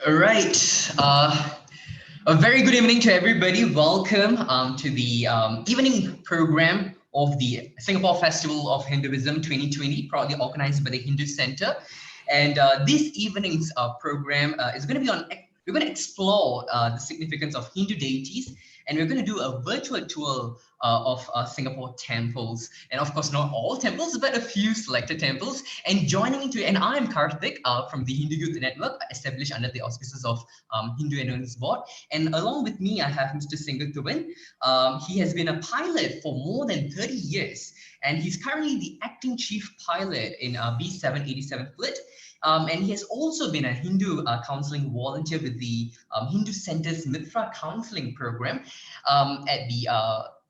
All right. A very good evening to everybody. Welcome to the evening program of the Singapore Festival of Hinduism 2020, proudly organized by the Hindu Center. And this evening's program is going to be on. We're going to explore the significance of Hindu deities, and we're going to do a virtual tour of Singapore temples, and of course, not all temples, but a few selected temples. And joining me and I'm Karthik from the Hindu Youth Network, established under the auspices of Hindu Endurance Board. And along with me, I have Mr. Singatuvan. He has been a pilot for more than 30 years, and he's currently the acting chief pilot in B787 Fleet. And he has also been a Hindu counseling volunteer with the Hindu Center's Mitra counseling program at the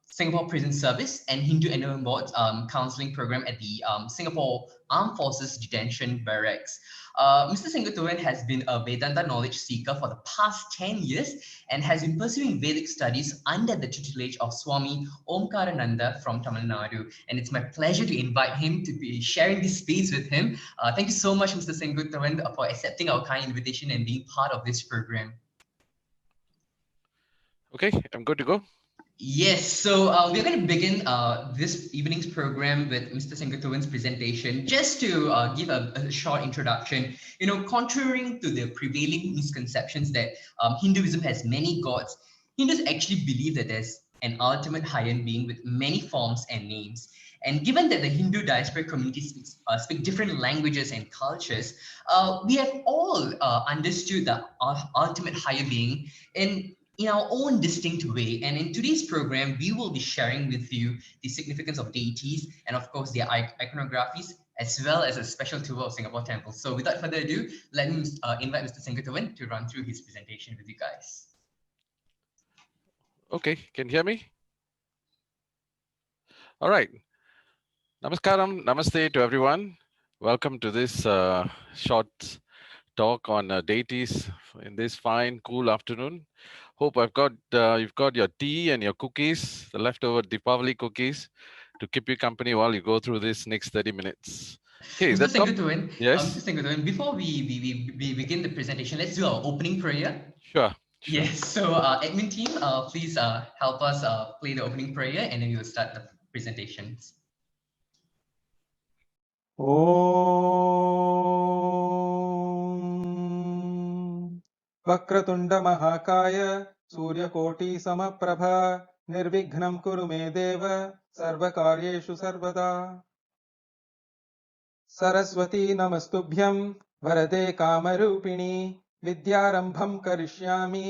Singapore Prison Service and Hindu Endowment Board's counseling program at the Singapore Armed Forces Detention Barracks. Mr. Singatuvan has been a Vedanta knowledge seeker for the past 10 years and has been pursuing Vedic studies under the tutelage of Swami Omkarananda from Tamil Nadu. And it's my pleasure to invite him to be sharing this space with him. Thank you so much, Mr. Singatuvan, for accepting our kind invitation and being part of this program. Okay, I'm good to go. Yes, so we're going to begin this evening's program with Mr. Singatuvan's presentation. Just to give a short introduction, contrary to the prevailing misconceptions that Hinduism has many gods, Hindus actually believe that there's an ultimate higher being with many forms and names. And given that the Hindu diaspora community speak different languages and cultures, we have all understood the ultimate higher being in our own distinct way. And in today's program, we will be sharing with you the significance of deities and, of course, their iconographies, as well as a special tour of Singapore temples. So without further ado, let me invite Mr. Singatuvan to run through his presentation with you guys. Okay, can you hear me? All right. Namaskaram, namaste to everyone. Welcome to this short talk on deities in this fine, cool afternoon. Hope you've got your tea and your cookies, the leftover Deepavali cookies, to keep you company while you go through this next 30 minutes. Okay, Mr. Singatuvan, yes, before we begin the presentation, let's do our opening prayer. sure. Yes, so admin team, please help us play the opening prayer, and then we will start the presentations. ॐ वक्रतुण्डमहाकाय सूर्यकोटिसमप्रभा निर्विघ्नं कुरु मे देव सर्वकार्येषु सर्वदा सरस्वती नमस्तुभ्यं वरदे कामरूपिणी विद्यारम्भं करिष्यामि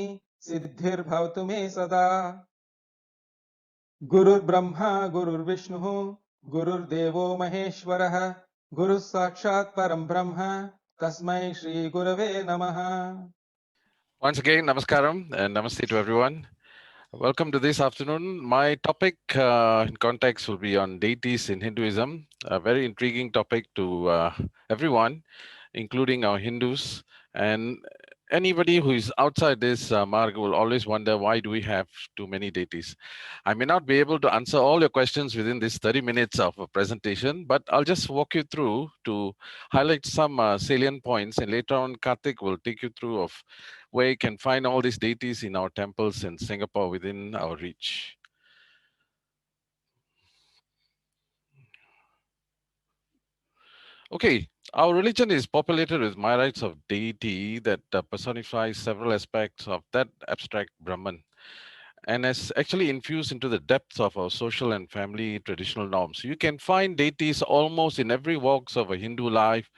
सिद्धिर्भवतु मे सदा गुरुर्ब्रह्मा गुरुर्विष्णुः गुरुर्देवो महेश्वरः गुरुः साक्षात् परं ब्रह्म तस्मै श्री गुरवे नमः. Once again, namaskaram and namaste to everyone. Welcome to this afternoon. My topic in context will be on deities in Hinduism, a very intriguing topic to everyone, including our Hindus. And anybody who is outside this marg will always wonder, why do we have too many deities? I may not be able to answer all your questions within this 30 minutes of a presentation, but I'll just walk you through to highlight some salient points. And later on, Karthik will take you through of where you can find all these deities in our temples in Singapore within our reach. Okay, our religion is populated with myriads of deity that personifies several aspects of that abstract Brahman and has actually infused into the depths of our social and family traditional norms. You can find deities almost in every walks of a Hindu life,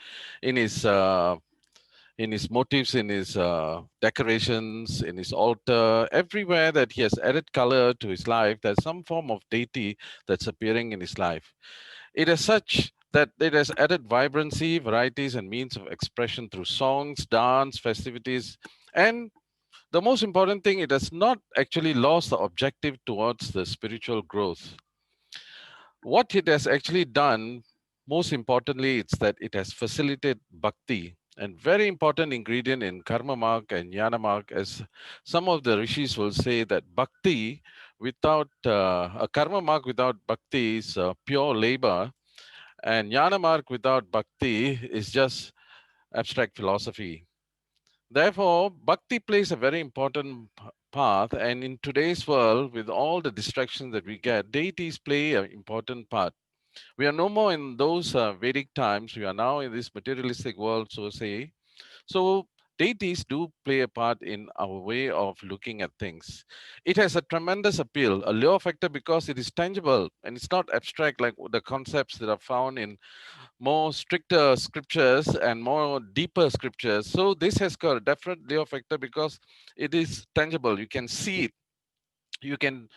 in his motifs, in his decorations, in his altar, everywhere that he has added color to his life, there's some form of deity that's appearing in his life. It is such that it has added vibrancy, varieties, and means of expression through songs, dance, festivities, and the most important thing, it has not actually lost the objective towards the spiritual growth. What it has actually done, most importantly, it's that it has facilitated bhakti, and very important ingredient in karma mark and jnana mark, as some of the rishis will say that bhakti without a karma mark without bhakti is pure labor, and jnana mark without bhakti is just abstract philosophy. Therefore, bhakti plays a very important path. And in today's world, with all the distractions that we get, deities play an important part. We are no more in those Vedic times. We are now in this materialistic world, so say. So deities do play a part in our way of looking at things. It has a tremendous appeal, a lure factor, because it is tangible and it's not abstract like the concepts that are found in more stricter scriptures and more deeper scriptures. So this has got a definite lure factor because it is tangible. You can see it. You can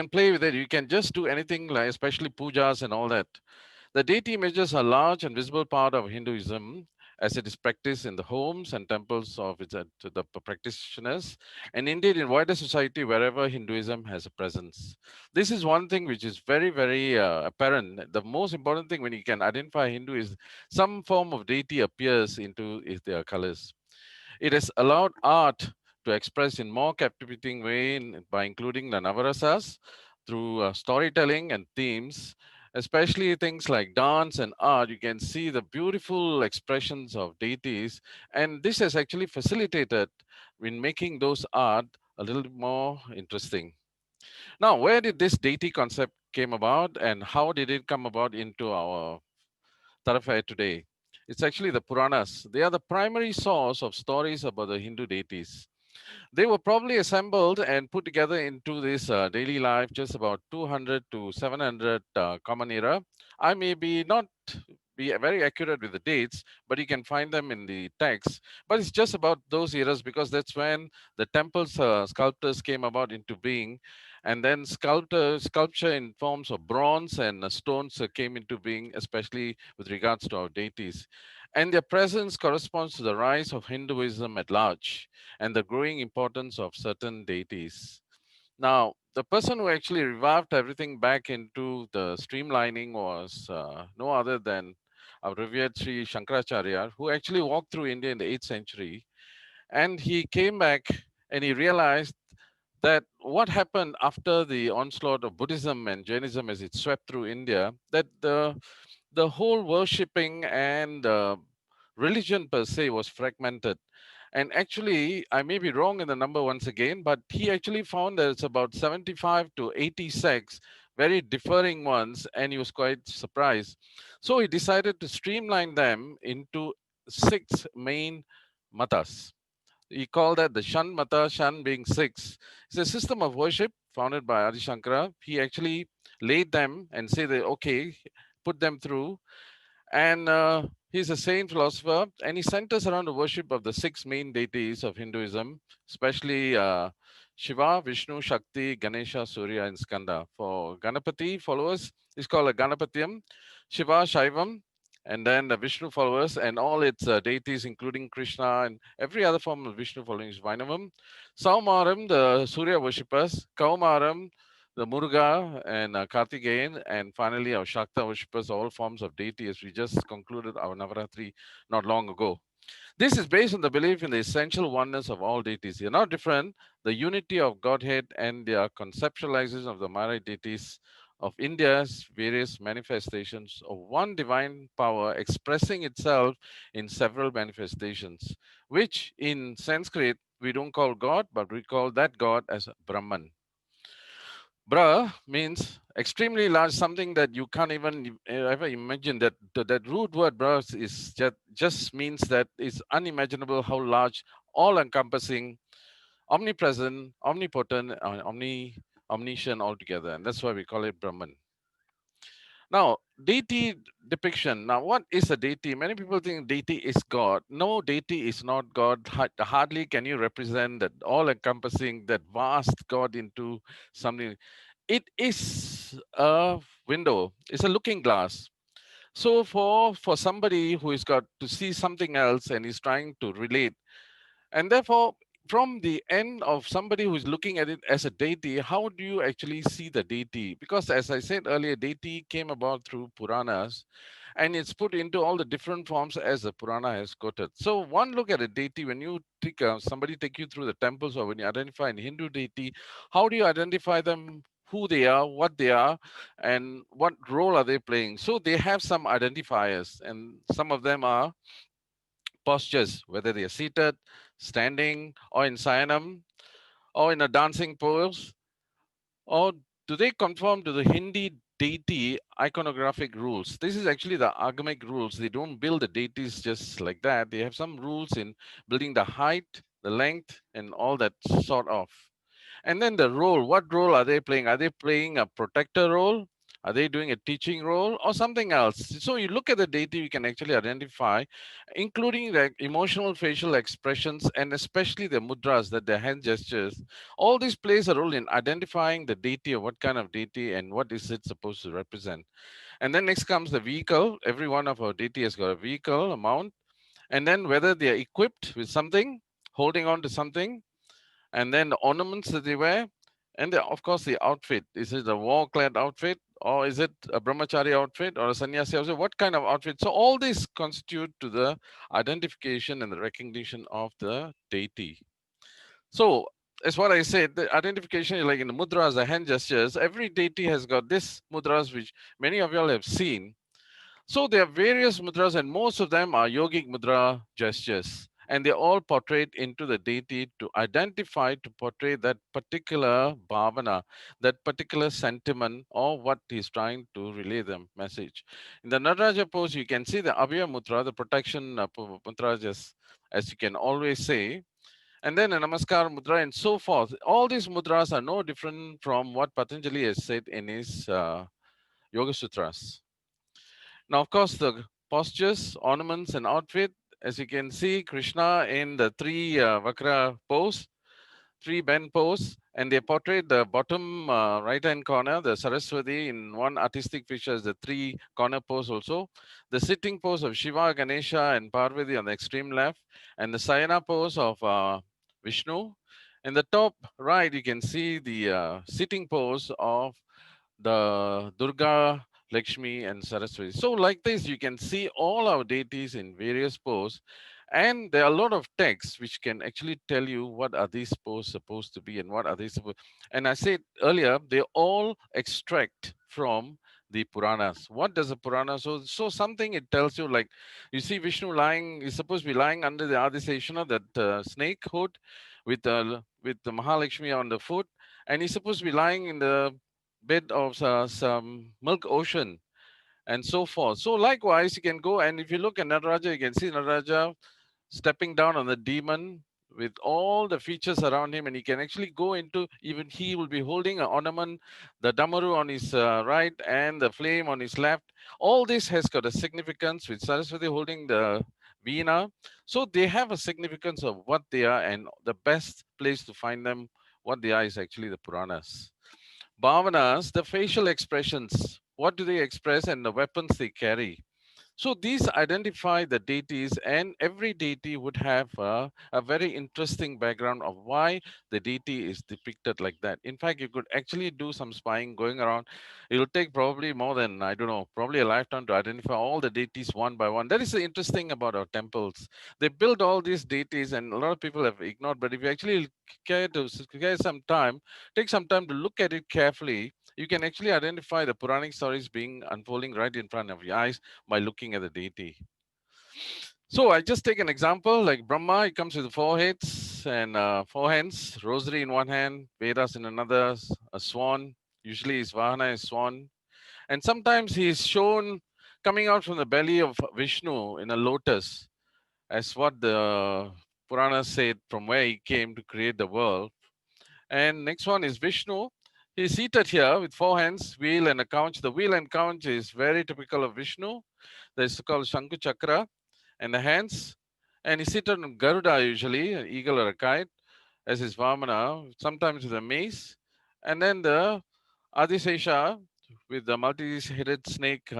play with it. You can just do anything like especially pujas and all that. The deity images are a large and visible part of Hinduism as it is practiced in the homes and temples of its to the practitioners, and indeed in wider society wherever Hinduism has a presence. This is one thing which is very, very apparent. The most important thing when you can identify Hindu is some form of deity appears into their colors. It has allowed art to express in more captivating way by including the Navarasas through storytelling and themes, especially things like dance and art. You can see the beautiful expressions of deities, and this has actually facilitated in making those art a little more interesting. Now, where did this deity concept came about, and how did it come about into our thoroughfare today? It's actually the Puranas. They are the primary source of stories about the Hindu deities. They were probably assembled and put together into this daily life just about 200 to 700 common era. I may be not be very accurate with the dates, but you can find them in the text. But it's just about those eras because that's when the temples sculptors came about into being, and then sculpture in forms of bronze and stones came into being, especially with regards to our deities. And their presence corresponds to the rise of Hinduism at large and the growing importance of certain deities. Now, the person who actually revived everything back into the streamlining was no other than our revered Sri Shankaracharya, who actually walked through India in the 8th century. And he came back and he realized that what happened after the onslaught of Buddhism and Jainism as it swept through India, that the whole worshipping and religion per se was fragmented. And actually, I may be wrong in the number once again, but he actually found that it's about 75 to 80 sects, very differing ones, and he was quite surprised. So he decided to streamline them into six main matas. He called that the Shan Mata, Shan being six. It's a system of worship founded by Adi Shankara. He actually laid them and said that, okay, put them through, and he's a saint philosopher, and he centers around the worship of the six main deities of Hinduism, especially Shiva, Vishnu, Shakti, Ganesha, Surya, and Skanda. For Ganapati followers, it's called a Ganapatiam. Shiva, Shaivam, and then the Vishnu followers and all its deities, including Krishna and every other form of Vishnu following is Vainavam. Saumaram, the Surya worshippers. Kaumaram, the Muruga and Kartigeyan, and finally our Shakta worshippers, all forms of deity, as we just concluded our Navaratri not long ago. This is based on the belief in the essential oneness of all deities. They are not different. The unity of Godhead and their conceptualization of the Mara deities of India's various manifestations of one divine power expressing itself in several manifestations, which in Sanskrit we don't call God, but we call that God as Brahman. Bra means extremely large, something that you can't even ever imagine. That root word bra is just means that it's unimaginable how large, all encompassing, omnipresent, omnipotent, omniscient altogether. And that's why we call it Brahman. Now, deity depiction. Now, what is a deity? Many people think deity is God. No, deity is not God. Hardly can you represent that all encompassing, that vast God into something. It is a window, it's a looking glass. So for somebody who has got to see something else and is trying to relate, and therefore from the end of somebody who is looking at it as a deity, how do you actually see the deity? Because as I said earlier, deity came about through Puranas, and it's put into all the different forms as the Purana has quoted. So one look at a deity, when you take somebody take you through the temples, or when you identify a Hindu deity, how do you identify them, who they are, what they are, and what role are they playing? So they have some identifiers, and some of them are postures, whether they are seated, standing, or in sayanam, or in a dancing pose, or do they conform to the Hindi deity iconographic rules? This is actually the agamic rules. They don't build the deities just like that. They have some rules in building the height, the length, and all that sort of. And then the role, what role are they playing? Are they playing a protector role? Are they doing a teaching role or something else? So you look at the deity, you can actually identify, including the emotional facial expressions and especially the mudras, that the hand gestures. All this plays a role in identifying the deity or what kind of deity and what is it supposed to represent. And then next comes the vehicle. Every one of our deity has got a vehicle, a mount, and then whether they are equipped with something, holding on to something, and then the ornaments that they wear, and of course the outfit. Is it a war-clad outfit, or is it a brahmachari outfit, or a sannyasi outfit? What kind of outfit? So all these constitute to the identification and the recognition of the deity. So as what I said, the identification is like in the mudras, the hand gestures. Every deity has got this mudras, which many of you all have seen. So there are various mudras, and most of them are yogic mudra gestures. And they're all portrayed into the deity to identify, to portray that particular bhavana, that particular sentiment, or what he's trying to relay the message. In the Nataraja pose, you can see the Abhiya Mudra, the protection mudra, just as you can always say. And then a Namaskar Mudra and so forth. All these mudras are no different from what Patanjali has said in his Yoga Sutras. Now, of course, the postures, ornaments, and outfit, as you can see, Krishna in the three Vakra pose, three bend pose, and they portrayed the bottom right hand corner, the Saraswati in one artistic picture as the three corner pose also, the sitting pose of Shiva, Ganesha, and Parvati on the extreme left, and the Sayana pose of Vishnu. In the top right, you can see the sitting pose of the Durga, Lakshmi, and Saraswati. So, like this, you can see all our deities in various poses, and there are a lot of texts which can actually tell you what are these poses supposed to be and what are they supposed. And I said earlier, they all extract from the Puranas. What does a Purana? So something it tells you, like you see Vishnu lying, is supposed to be lying under the Adiseshana, that snake hood, with the Mahalakshmi on the foot, and he's supposed to be lying in the bed of some milk ocean and so forth. So likewise, you can go, and if you look at Nataraja, you can see Nataraja stepping down on the demon with all the features around him, and he can actually go into, even he will be holding an ornament, the damaru on his right and the flame on his left. All this has got a significance, with Saraswati holding the veena. So they have a significance of what they are, and the best place to find them, what they are, is actually the Puranas. Bhavanas, the facial expressions, what do they express, and the weapons they carry. So these identify the deities, and every deity would have a very interesting background of why the deity is depicted like that. In fact, you could actually do some spying going around. It'll take probably more than, I don't know, probably a lifetime to identify all the deities one by one. That is the interesting about our temples. They build all these deities, and a lot of people have ignored. But if you actually care some time, take some time to look at it carefully, you can actually identify the Puranic stories being unfolding right in front of your eyes by looking at the deity. So I just take an example like Brahma. He comes with four heads and four hands, rosary in one hand, Vedas in another, a swan. Usually his Vahana is swan. And sometimes he is shown coming out from the belly of Vishnu in a lotus, as what the Puranas said, from where he came to create the world. And next one is Vishnu. He's seated here with four hands, wheel and a conch. The wheel and conch is very typical of Vishnu. That's called Shankhu Chakra. And the hands. And he's seated on Garuda usually, an eagle or a kite, as his Vamana, sometimes with a mace. And then the Adisesha with the multi-headed snake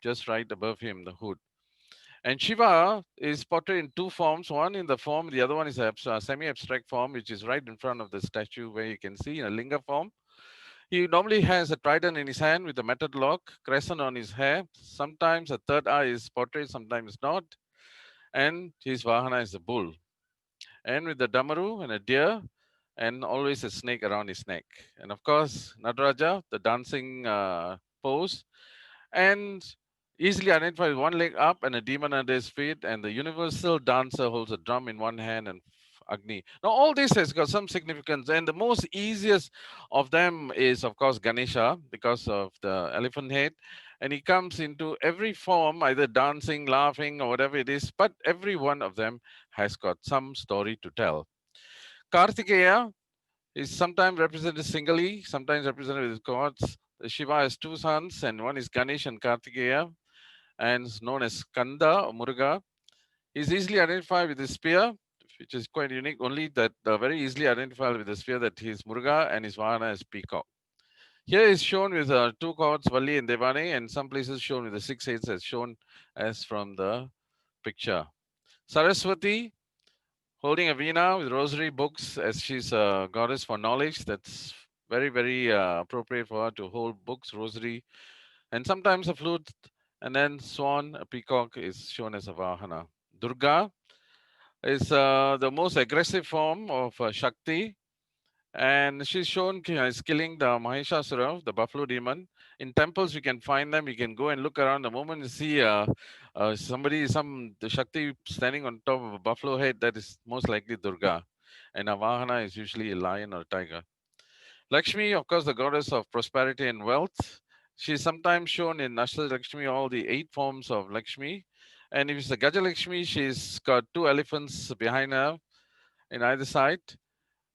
just right above him, the hood. And Shiva is portrayed in two forms. One in the form, the other one is a semi-abstract form, which is right in front of the statue, where you can see in a linga form. He normally has a trident in his hand with a metal lock, crescent on his hair. Sometimes a third eye is portrayed, sometimes not. And his Vahana is a bull. And with the Damaru and a deer, and always a snake around his neck. And of course, Nataraja, the dancing pose. And easily identified with one leg up and a demon under his feet, and the universal dancer holds a drum in one hand and Agni. Now, all this has got some significance, and the most easiest of them is, of course, Ganesha because of the elephant head. And he comes into every form, either dancing, laughing, or whatever it is, but every one of them has got some story to tell. Kartikeya is sometimes represented singly, sometimes represented with gods. Shiva has two sons, and one is Ganesh and Kartikeya, and is known as Kanda or Muruga. He's easily identified with his spear, which is quite unique. Only that very easily identified with the spear that he is Muruga and his Vahana is peacock. Here is shown with two gods, Valli and Devani, and some places shown with the six heads as shown as from the picture. Saraswati holding a veena with rosary books as she's a goddess for knowledge. That's very, very appropriate for her to hold books, rosary, and sometimes a flute. And then swan, a peacock, is shown as a Vahana. Durga is the most aggressive form of Shakti, and she's shown is killing the Mahishasura, the buffalo demon. In temples, you can find them. You can go and look around. The moment you see the Shakti standing on top of a buffalo head, that is most likely Durga, and a Vahana is usually a lion or a tiger. Lakshmi, of course, the goddess of prosperity and wealth. She's sometimes shown in Ashta Lakshmi, all the eight forms of Lakshmi. And if it's a Gaja Lakshmi, she's got two elephants behind her in either side,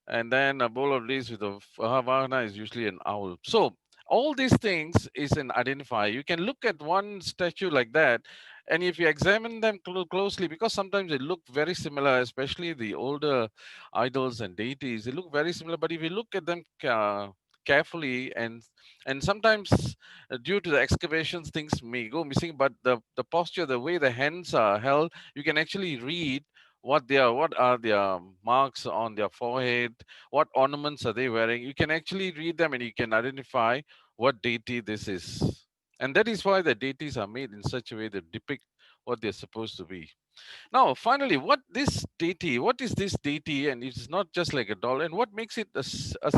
and then a bowl of leaves with a Vahana is usually an owl. So all these things is an identifier. You can look at one statue like that, and if you examine them closely, because sometimes they look very similar, especially the older idols and deities, they look very similar. But if you look at them carefully, and sometimes due to the excavations, things may go missing. But the posture, the way the hands are held, you can actually read what are their marks on their forehead, what ornaments are they wearing. You can actually read them and you can identify what deity this is. And that is why the deities are made in such a way that depict what they're supposed to be. Now, finally, what is this deity? And it's not just like a doll. And what makes it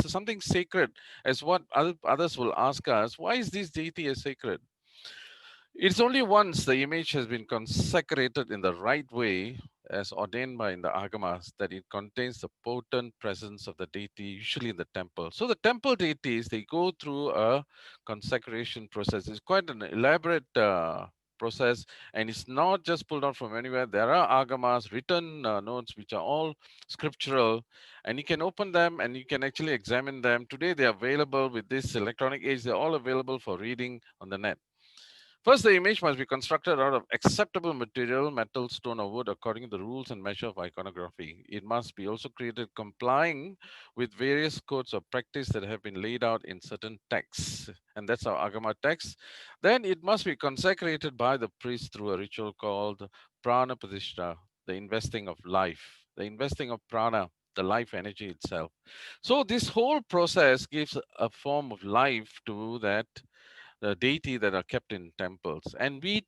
something sacred, as what others will ask us, why is this deity a sacred? It's only once the image has been consecrated in the right way, as ordained by in the Agamas, that it contains the potent presence of the deity, usually in the temple. So the temple deities, they go through a consecration process. It's quite an elaborate process, and it's not just pulled out from anywhere. There are Agamas, written notes, which are all scriptural, and you can open them and you can actually examine them. Today, they are available with this electronic age. They're all available for reading on the net. First, the image must be constructed out of acceptable material, metal, stone, or wood, according to the rules and measure of iconography. It must be also created complying with various codes of practice that have been laid out in certain texts, and that's our Agama text. Then it must be consecrated by the priest through a ritual called Prana Pratishtha, the investing of life, the investing of prana, the life energy itself. So this whole process gives a form of life to that the deity that are kept in temples, and we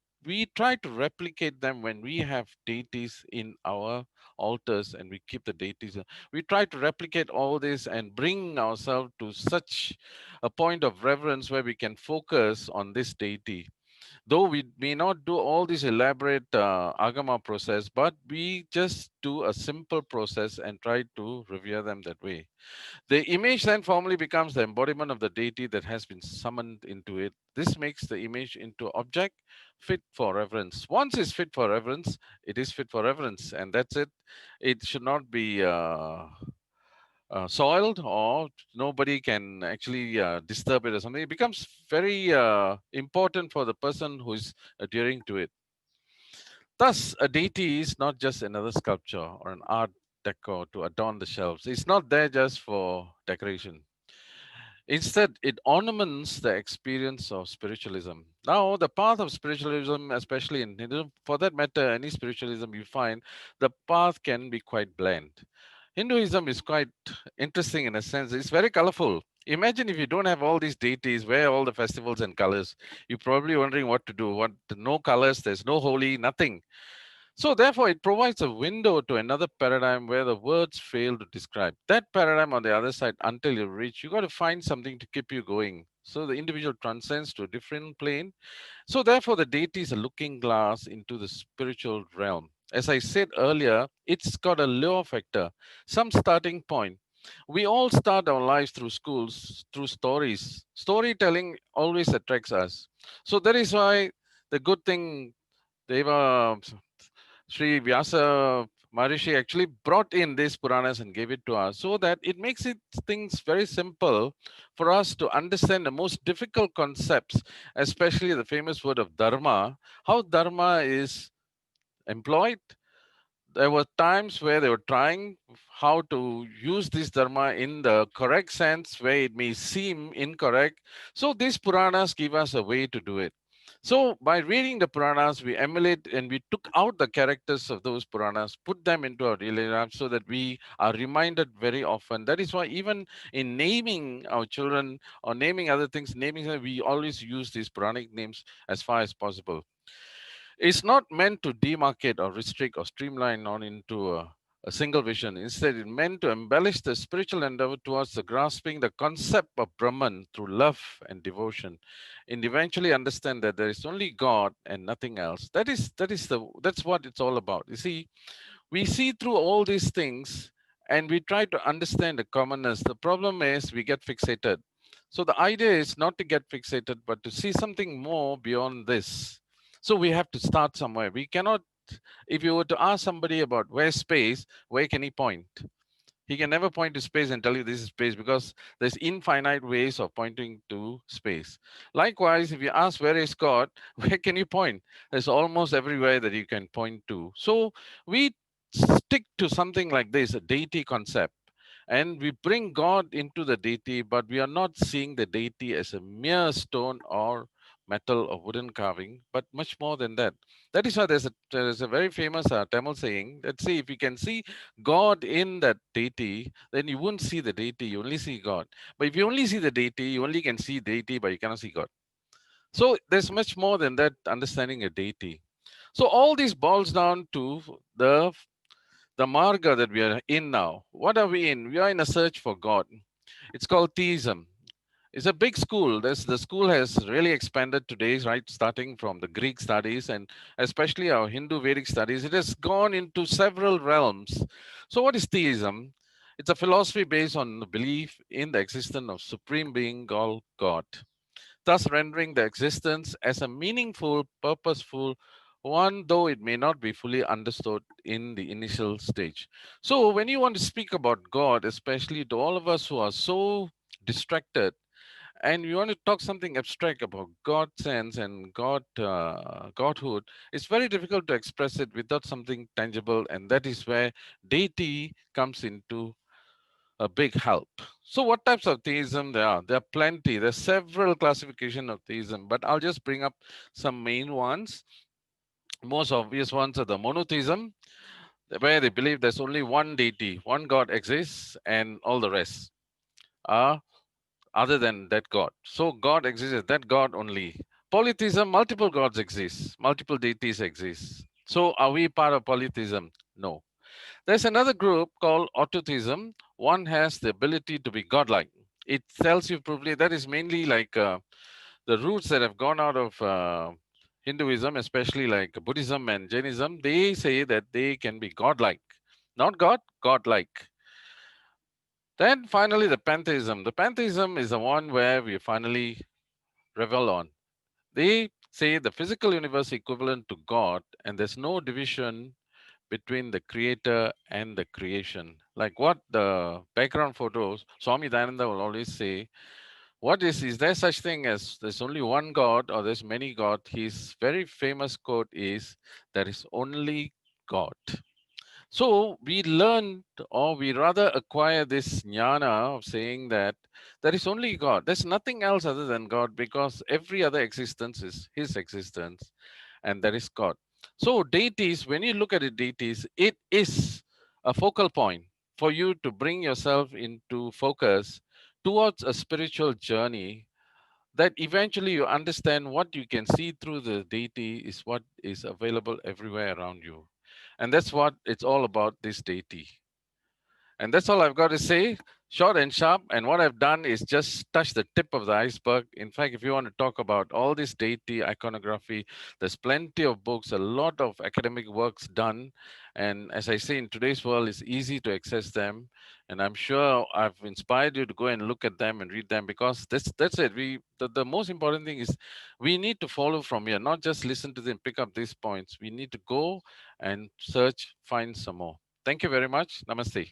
try to replicate them when we have deities in our altars, and we keep the deities. We try to replicate all this and bring ourselves to such a point of reverence where we can focus on this deity, though we may not do all this elaborate agama process, but we just do a simple process and try to revere them that way. The image then formally becomes the embodiment of the deity that has been summoned into it. This makes the image into object fit for reverence. Once it's fit for reverence, it is fit for reverence, and that's it. It should not be soiled, or nobody can actually disturb it or something. It becomes very important for the person who is adhering to it. Thus, a deity is not just another sculpture or an art decor to adorn the shelves. It's not there just for decoration. Instead, it ornaments the experience of spiritualism. Now, the path of spiritualism, especially in Hindu, for that matter, any spiritualism you find, the path can be quite bland. Hinduism is quite interesting in a sense. It's very colorful. Imagine if you don't have all these deities, where are all the festivals and colors? You're probably wondering what to do. What no colors, there's no holy, nothing. So therefore, it provides a window to another paradigm where the words fail to describe. That paradigm on the other side, until you reach, you got to find something to keep you going. So the individual transcends to a different plane. So therefore, the deity is a looking glass into the spiritual realm. As I said earlier, it's got a lure factor, some starting point. We all start our lives through schools, through stories. Storytelling always attracts us. So that is why the good thing Deva Sri Vyasa Maharishi actually brought in these Puranas and gave it to us so that it makes it things very simple for us to understand the most difficult concepts, especially the famous word of dharma, how dharma is employed. There were times where they were trying how to use this dharma in the correct sense where it may seem incorrect. So these Puranas give us a way to do it. So by reading the Puranas, we emulate and we took out the characters of those Puranas, put them into our daily life so that we are reminded very often. That is why even in naming our children or naming other things, naming them, we always use these Puranic names as far as possible. It's not meant to demarcate or restrict or streamline on into a single vision. Instead, it's meant to embellish the spiritual endeavor towards the grasping the concept of Brahman through love and devotion, and eventually understand that there is only God and nothing else. That's what it's all about. You see, we see through all these things and we try to understand the commonness. The problem is we get fixated. So the idea is not to get fixated, but to see something more beyond this. So we have to start somewhere. We cannot, if you were to ask somebody about where's space, where can he point? He can never point to space and tell you this is space because there's infinite ways of pointing to space. Likewise, if you ask where is God, where can you point? There's almost everywhere that you can point to. So we stick to something like this, a deity concept. And we bring God into the deity, but we are not seeing the deity as a mere stone or metal or wooden carving, but much more than that. That is why there's a very famous Tamil saying that, see, if you can see God in that deity, then you won't see the deity, you only see God. But if you only see the deity, you only can see deity, but you cannot see God. So there's much more than that understanding a deity. So all this boils down to the marga that we are in now. What are we in? We are in a search for God. It's called theism. It's a big school. The school has really expanded today, right? Starting from the Greek studies and especially our Hindu Vedic studies, it has gone into several realms. So, what is theism? It's a philosophy based on the belief in the existence of supreme being called God, thus rendering the existence as a meaningful, purposeful one, though it may not be fully understood in the initial stage. So, when you want to speak about God, especially to all of us who are so distracted, and you want to talk something abstract about God sense and Godhood, it's very difficult to express it without something tangible, and that is where deity comes into a big help. So, what types of theism there are? There are plenty. There's several classification of theism, but I'll just bring up some main ones. Most obvious ones are the monotheism, where they believe there's only one deity, one God exists, and all the rest are other than that God. So God exists as that God only. Polytheism, multiple gods exist, multiple deities exist. So are we part of polytheism? No. There's another group called autotheism. One has the ability to be godlike. It tells you probably that is mainly like the roots that have gone out of Hinduism, especially like Buddhism and Jainism. They say that they can be godlike, not God, godlike. Then finally, the pantheism. The pantheism is the one where we finally revel on. They say the physical universe equivalent to God, and there's no division between the creator and the creation. Like what the background photos, Swami Dayananda will always say, what is there such thing as there's only one God or there's many God? His very famous quote is, there is only God. So we learned, or we rather acquire this jnana of saying that there is only God. There's nothing else other than God because every other existence is His existence, and there is God. So deities, when you look at it, deities, it is a focal point for you to bring yourself into focus towards a spiritual journey that eventually you understand what you can see through the deity is what is available everywhere around you. And that's what it's all about, this deity. And that's all I've got to say. Short and sharp. And what I've done is just touch the tip of the iceberg. In fact, if you want to talk about all this deity iconography, there's plenty of books, a lot of academic works done. And as I say, in today's world, it's easy to access them. And I'm sure I've inspired you to go and look at them and read them, because that's it. The most important thing is we need to follow from here, not just listen to them, pick up these points. We need to go and search, find some more. Thank you very much. Namaste.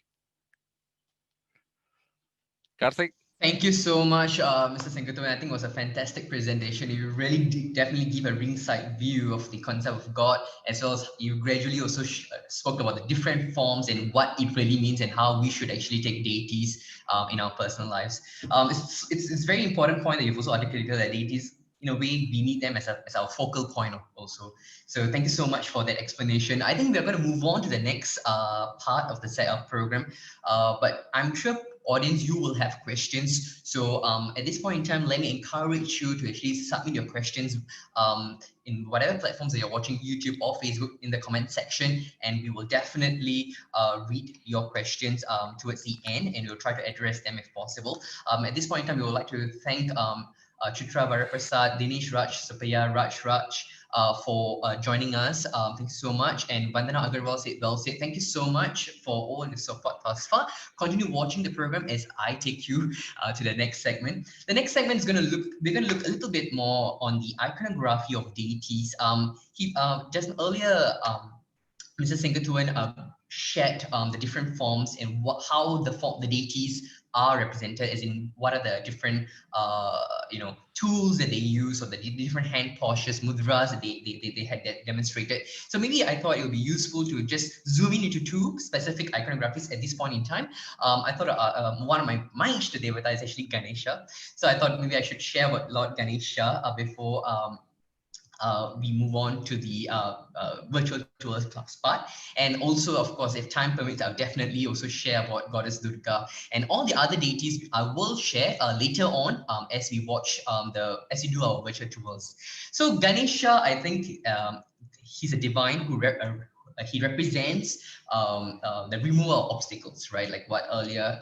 Karthik? Thank you so much, Mr. Sengkutuan. I think it was a fantastic presentation. You really did definitely give a ringside view of the concept of God, as well as you gradually also spoke about the different forms and what it really means and how we should actually take deities in our personal lives. It's very important point that you've also articulated that deities, in a way, we need them as our focal point also. So thank you so much for that explanation. I think we're going to move on to the next part of the setup program, but I'm sure audience, you will have questions. So at this point in time, let me encourage you to actually submit your questions in whatever platforms that you're watching, YouTube or Facebook, in the comment section, and we will definitely read your questions towards the end, and we'll try to address them if possible. At this point in time, we would like to thank Chitra Varaprasad, Dinesh Raj, Sapaya Raj, for joining us. Thank you so much. And Vandana Agarwal said, well said. Thank you so much for all the support thus far. Continue watching the program as I take you to the next segment. The next segment is we're going to look a little bit more on the iconography of deities. Just earlier, Mr. Sengkutuan shared the different forms and how the deities are represented, as in what are the different tools that they use, or the different hand postures, mudras that they had demonstrated. So maybe I thought it would be useful to just zoom in into two specific iconographies at this point in time. I thought one of my Ishta Devata is actually Ganesha. So I thought maybe I should share about Lord Ganesha before we move on to the virtual tours class part. And also, of course, if time permits, I'll definitely also share about Goddess Durga and all the other deities. I will share later on as we watch as we do our virtual tours. So Ganesha, I think he's a divine who he represents the removal of obstacles, right? Like what earlier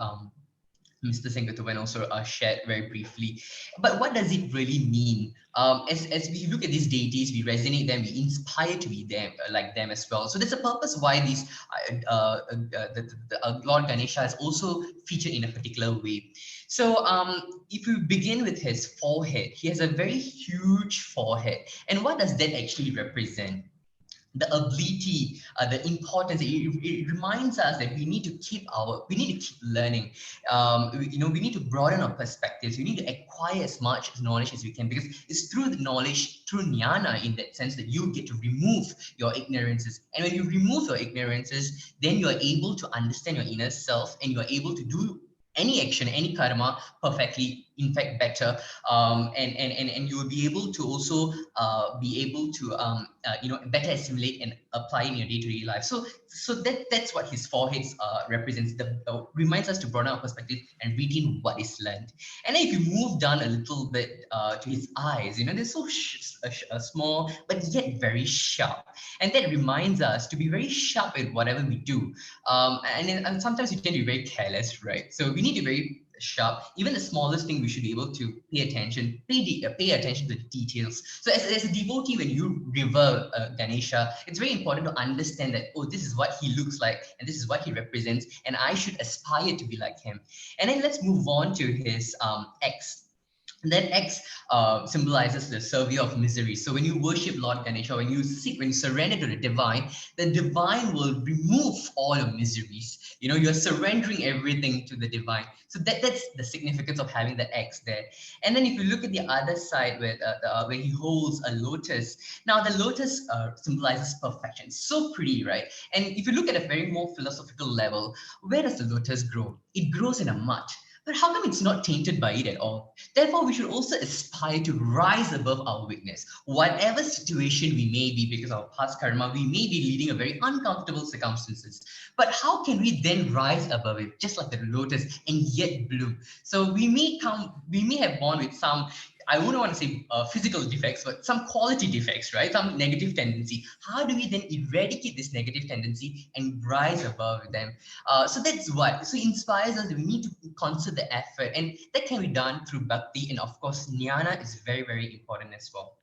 Mr. Sengkutuan also shared very briefly. But what does it really mean? As we look at these deities, we resonate them, we inspire to be them, like them as well. So there's a purpose why these Lord Ganesha is also featured in a particular way. So if we begin with his forehead, he has a very huge forehead. And what does that actually represent? The ability, the importance. It reminds us that we need to keep learning. We need to broaden our perspectives. We need to acquire as much knowledge as we can, because it's through the knowledge, through jnana, in that sense, that you get to remove your ignorances. And when you remove your ignorances, then you are able to understand your inner self, and you are able to do any action, any karma perfectly, in fact better, and you will be able to also be able to better assimilate and apply in your day-to-day life. So that's what his forehead represents. Reminds us to broaden our perspective and retain what is learned. And then if you move down a little bit to his eyes, they're so small but yet very sharp, and that reminds us to be very sharp in whatever we do. And sometimes we tend to be very careless, right? So we need to be very sharp. Even the smallest thing, we should be able to pay attention to the details. So as a devotee, when you revere Ganesha, it's very important to understand that, oh, this is what he looks like, and this is what he represents, and I should aspire to be like him. And then let's move on to his X. That X symbolizes the savior of misery. So when you worship Lord Ganesha, when you surrender to the divine will remove all your miseries. You're surrendering everything to the divine. So that's the significance of having that X there. And then if you look at the other side, where he holds a lotus. Now the lotus symbolizes perfection. So pretty, right? And if you look at a very more philosophical level, where does the lotus grow? It grows in a mud. But how come it's not tainted by it at all? Therefore, we should also aspire to rise above our weakness. Whatever situation we may be, because of our past karma, we may be leading a very uncomfortable circumstances. But how can we then rise above it, just like the lotus, and yet bloom? So we may have born with some I wouldn't want to say physical defects, but some quality defects, right? Some negative tendency. How do we then eradicate this negative tendency and rise above them? So that's what. So it inspires us that we need to concert the effort, and that can be done through bhakti, and of course, jnana is very, very important as well.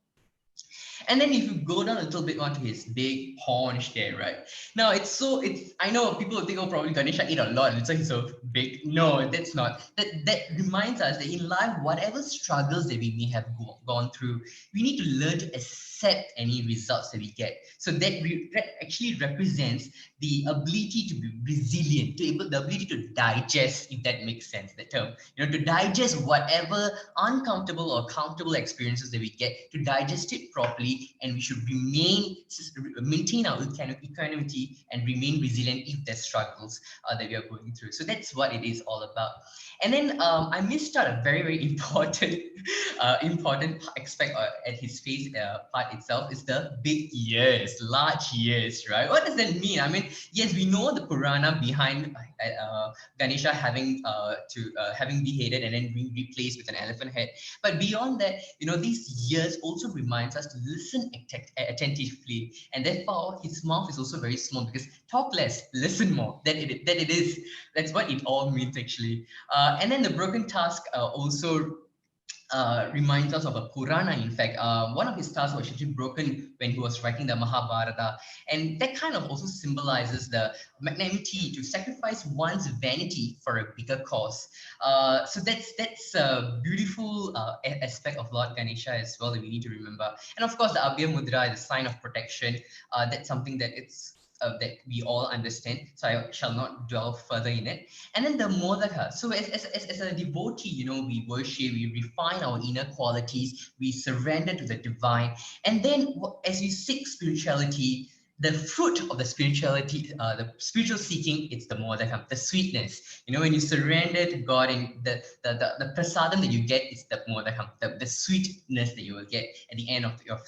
And then if you go down a little bit onto his big paunch there, right? Now I know people will think, oh, probably Ganesha ate a lot, that's why he's so big. No, that's not. That reminds us that in life, whatever struggles that we may have gone through, we need to learn to accept any results that we get. So that actually represents the ability to be resilient, the ability to digest, if that makes sense, that term. To digest whatever uncomfortable or comfortable experiences that we get, to digest it properly, and we should maintain our equanimity and remain resilient if there's struggles that we are going through. So that's what it is all about. And then I missed out a very, very important aspect at his face part itself is the big ears, large ears, right? What does that mean? I mean, yes, we know the Purana behind Ganesha having beheaded and then being replaced with an elephant head. But beyond that, these ears also reminds us to listen attentively, and therefore his mouth is also very small, because talk less, listen more. That's what it all means actually. And then the broken tusk also reminds us of a Purana. In fact, one of his tusks was actually broken when he was writing the Mahabharata, and that kind of also symbolizes the magnanimity to sacrifice one's vanity for a bigger cause. So that's a beautiful aspect of Lord Ganesha as well that we need to remember. And of course, the Abhiya Mudra is a sign of protection. That's something that that we all understand, so I shall not dwell further in it. And then the Modaka. So as a devotee, we worship, we refine our inner qualities, we surrender to the divine. And then as we seek spirituality, the fruit of the spirituality, the spiritual seeking, it's the modakam, the sweetness. When you surrender to God, and the prasadam that you get is the modakam, the sweetness that you will get at the end of your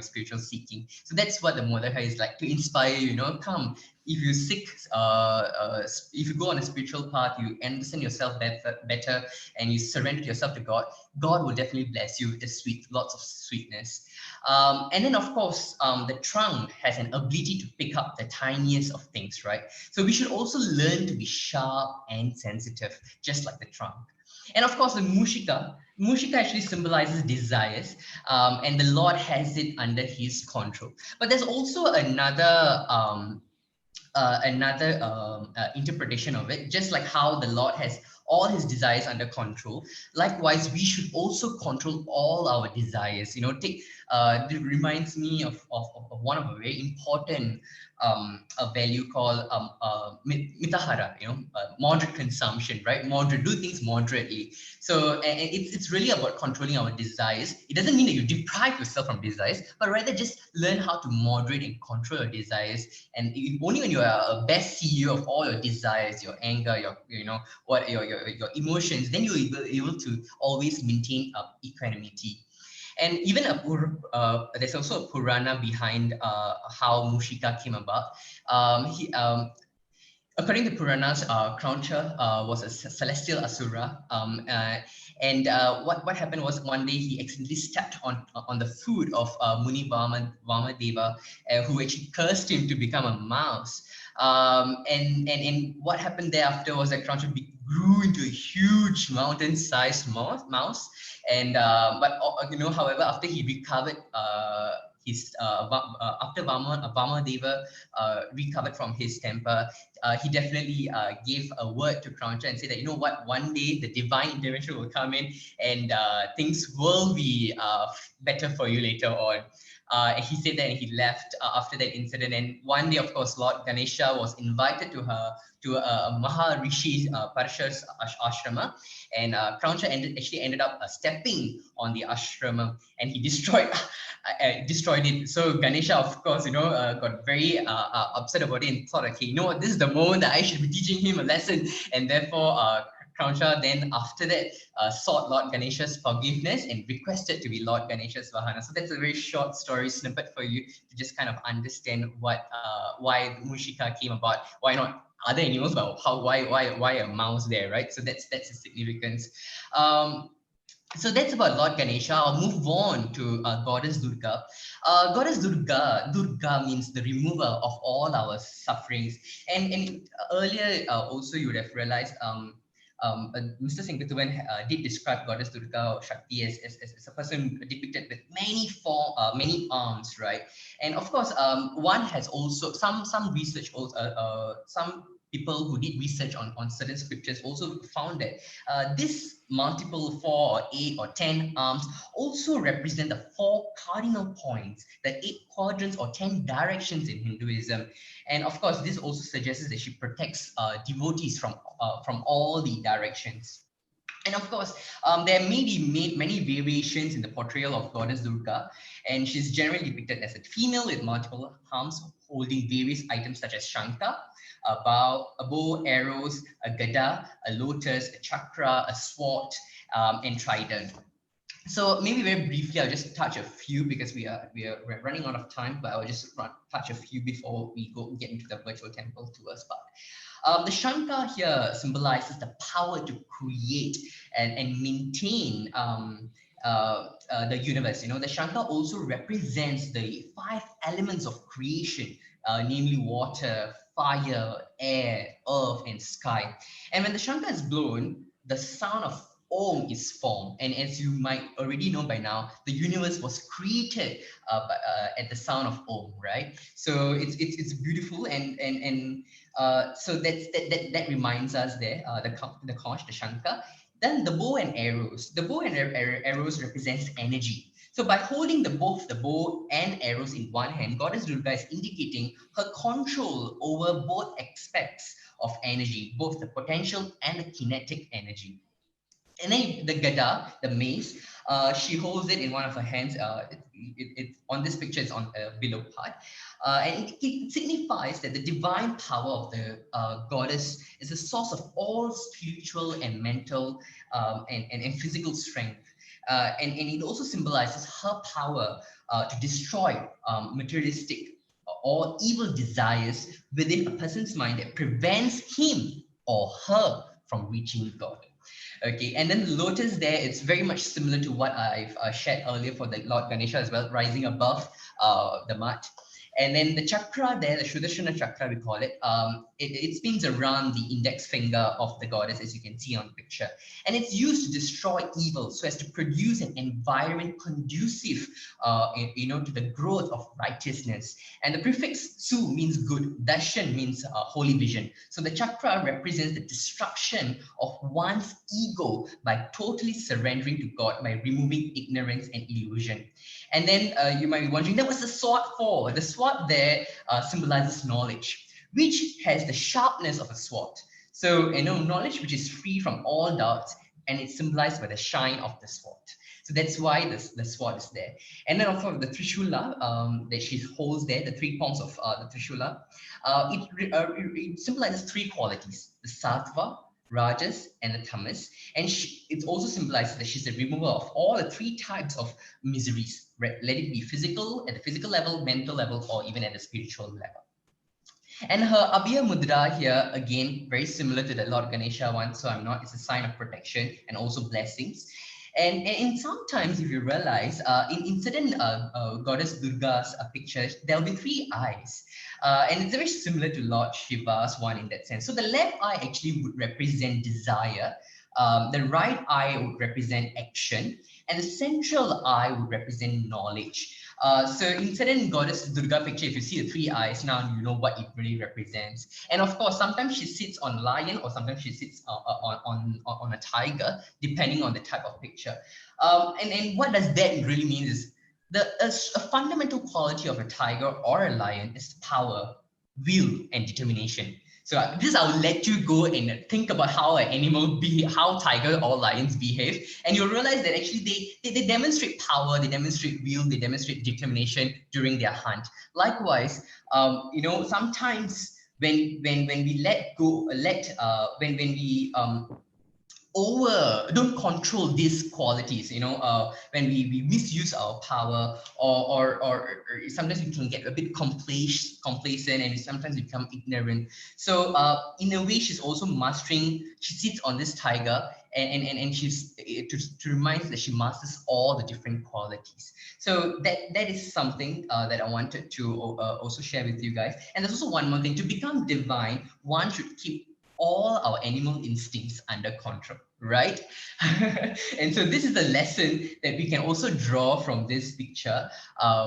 spiritual seeking. So that's what the modaka is like, to inspire you. Come. If you seek, if you go on a spiritual path, you understand yourself better, and you surrender yourself to God, God will definitely bless you with lots of sweetness. And then, of course, the trunk has an ability to pick up the tiniest of things, right? So we should also learn to be sharp and sensitive, just like the trunk. And of course, the Mushika actually symbolizes desires, and the Lord has it under his control. But there's also another interpretation of it. Just like how the Lord has all his desires under control, likewise we should also control all our desires. It reminds me of one of a very important a value called mitahara, moderate consumption, right? Moderate, do things moderately. So and it's really about controlling our desires. It doesn't mean that you deprive yourself from desires, but rather just learn how to moderate and control your desires. And only when you are a best CEO of all your desires, your anger, your emotions, then you'll be able to always maintain equanimity. And even there's also a Purana behind how Mushika came about. According to Puranas, Krauncha was a celestial asura, and what happened was one day he accidentally stepped on the foot of Muni Vamadeva, who actually cursed him to become a mouse. And what happened thereafter was that Krauncha grew into a huge mountain-sized mouse. And however, after he recovered, after Vamadeva recovered from his temper, he definitely gave a word to Krauncha and said that, one day the divine intervention will come in, and things will be better for you later on. And he said that, and he left after that incident. And one day, of course, Lord Ganesha was invited to a Maharishi Parashar's ashrama, and Krauncha actually ended up stepping on the ashrama, and he destroyed it. So Ganesha, of course, got very upset about it and thought, okay, this is the moment that I should be teaching him a lesson. And therefore, Krauncha then after that sought Lord Ganesha's forgiveness and requested to be Lord Ganesha's Vahana. So that's a very short story snippet for you to just kind of understand why Mushika came about. Why not other animals, but why a mouse there, right? So that's the significance. So that's about Lord Ganesha. I'll move on to Goddess Durga. Goddess Durga, Durga means the remover of all our sufferings. And earlier also you would have realized Mr. Singatuvan did describe Goddess Durga or Shakti as a person depicted with many arms, right? And of course, one has also some research, also, some people who did research on certain scriptures also found that this multiple 4 or 8 or 10 arms also represent the 4 cardinal points, the 8 quadrants or 10 directions in Hinduism. And of course, this also suggests that she protects devotees from all the directions. And of course, there may be many variations in the portrayal of Goddess Durga, and she's generally depicted as a female with multiple arms holding various items such as shankha, a bow, arrows, a gada, a lotus, a chakra, a sword, and trident. So maybe very briefly, I'll just touch a few because we're running out of time, but I'll just touch a few before we get into the virtual temple tours part. The Shankar here symbolizes the power to create and maintain the universe. You know, the Shankar also represents the 5 elements of creation, namely water, fire, air, earth, and sky. And when the Shankar is blown, the sound of Om is formed. And as you might already know by now, the universe was created at the sound of Om, right? So it's beautiful and so that reminds us there, the conch, the Shankar. Then the bow and arrows. The bow and arrows represents energy. So by holding both the bow and arrows in one hand, Goddess Durga is indicating her control over both aspects of energy, both the potential and the kinetic energy. And then the gada, the mace, she holds it in one of her hands. On this picture, it's on below part. And it signifies that the divine power of the goddess is the source of all spiritual and mental and physical strength. And it also symbolizes her power to destroy materialistic or evil desires within a person's mind that prevents him or her from reaching God. Okay, and then the lotus there, it's very much similar to what I've shared earlier for the Lord Ganesha as well, rising above the mat. And then the chakra there, the Sudarshana chakra, we call it, it spins around the index finger of the goddess, as you can see on the picture. And it's used to destroy evil, so as to produce an environment conducive, to the growth of righteousness. And the prefix su means good, darshan means holy vision. So the chakra represents the destruction of one's ego by totally surrendering to God, by removing ignorance and illusion. And then you might be wondering, that was the sword for. The sword there symbolizes knowledge, which has the sharpness of a sword. So, knowledge which is free from all doubts, and it's symbolized by the shine of the sword. So that's why the sword is there. And then also the Trishula that she holds there, the 3 palms of the Trishula, it symbolizes 3 qualities: the Sattva, Rajas, and the Tamas. And it also symbolizes that she's the remover of all the 3 types of miseries, right? Let it be physical, at the physical level, mental level, or even at the spiritual level. And her Abhiya Mudra here, again, very similar to the Lord Ganesha one, so it's a sign of protection and also blessings. And sometimes, if you realize, in certain Goddess Durga's pictures, there'll be 3 eyes. And it's very similar to Lord Shiva's one in that sense. So the left eye actually would represent desire. The right eye would represent action. And the central eye would represent knowledge. So in certain Goddess Durga picture, if you see the 3 eyes, now you know what it really represents. And of course, sometimes she sits on lion, or sometimes she sits on a tiger, depending on the type of picture. And what does that really mean is a fundamental quality of a tiger or a lion is power, will, and determination. So this, I'll let you go and think about how an animal how tiger or lions behave, and you'll realize that actually they demonstrate power, they demonstrate will, they demonstrate determination during their hunt. Likewise, sometimes when we let go, when we don't control these qualities, when we misuse our power, or sometimes we can get a bit complacent, and sometimes we become ignorant. So in a way, she's also mastering. She sits on this tiger, and she's to remind us that she masters all the different qualities. So that is something that I wanted to also share with you guys. And there's also one more thing: to become divine, one should keep all our animal instincts under control, right? And so this is the lesson that we can also draw from this picture,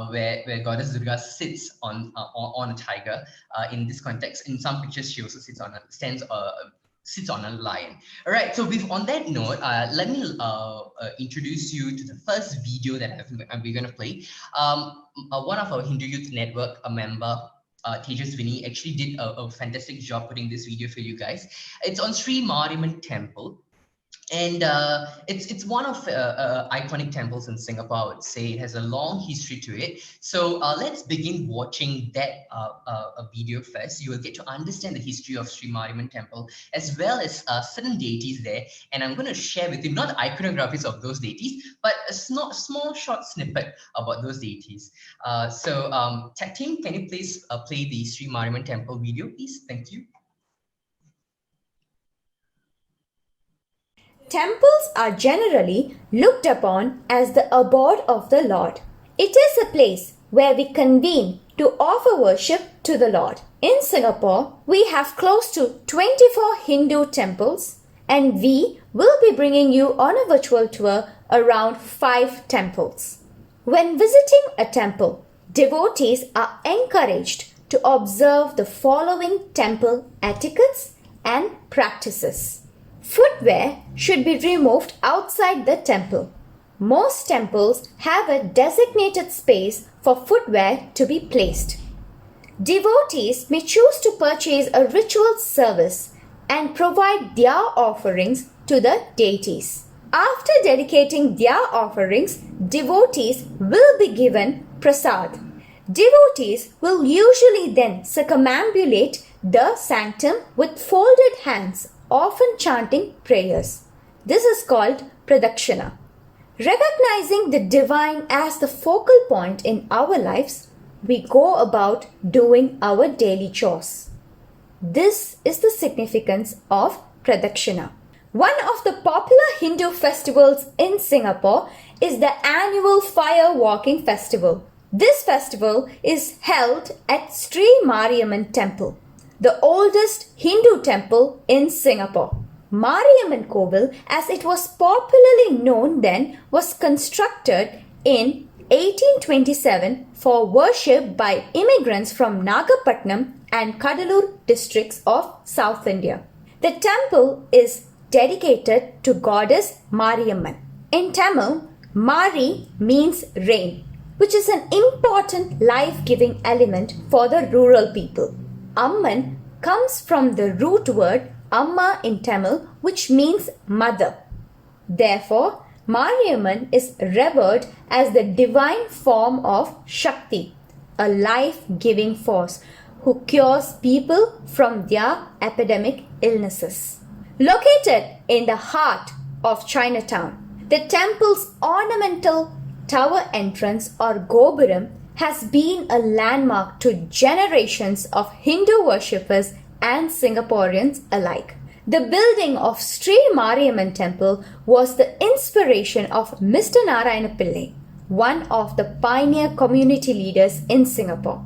where Goddess Durga sits on a tiger. In this context, in some pictures, she also sits on a lion. All right. So on that note, let me introduce you to the first video that we're going to play. One of our Hindu Youth Network, a member, Tejaswini, actually did a fantastic job putting this video for you guys. It's on Sri Maryaman Temple. And it's one of iconic temples in Singapore, I would say. It has a long history to it. So let's begin watching that video first. You will get to understand the history of Sri Maryaman Temple, as well as certain deities there. And I'm going to share with you not the iconographies of those deities, but a small short snippet about those deities. So tech team, can you please play the Sri Maryaman Temple video, please? Thank you. Temples are generally looked upon as the abode of the Lord. It is a place where we convene to offer worship to the Lord. In Singapore, we have close to 24 Hindu temples, and we will be bringing you on a virtual tour around 5 temples. When visiting a temple, devotees are encouraged to observe the following temple etiquettes and practices. Footwear should be removed outside the temple. Most temples have a designated space for footwear to be placed. Devotees may choose to purchase a ritual service and provide their offerings to the deities. After dedicating their offerings, devotees will be given prasad. Devotees will usually then circumambulate the sanctum with folded hands, often chanting prayers. This is called pradakshina. Recognizing the divine as the focal point in our lives, we go about doing our daily chores. This is the significance of pradakshina. One of the popular Hindu festivals in Singapore is the annual fire walking festival. This festival is held at Sri Maryaman Temple, the oldest Hindu temple in Singapore. Maryaman Kovil, as it was popularly known then, was constructed in 1827 for worship by immigrants from Nagapattinam and Kadalur districts of South India. The temple is dedicated to goddess Maryaman. In Tamil, Mari means rain, which is an important life-giving element for the rural people. Amman comes from the root word Amma in Tamil, which means mother. Therefore, Maryaman is revered as the divine form of Shakti, a life-giving force who cures people from their epidemic illnesses. Located in the heart of Chinatown, the temple's ornamental tower entrance or Gopuram has been a landmark to generations of Hindu worshippers and Singaporeans alike. The building of Sri Maryaman Temple was the inspiration of Mr. Narayana Pillai, one of the pioneer community leaders in Singapore.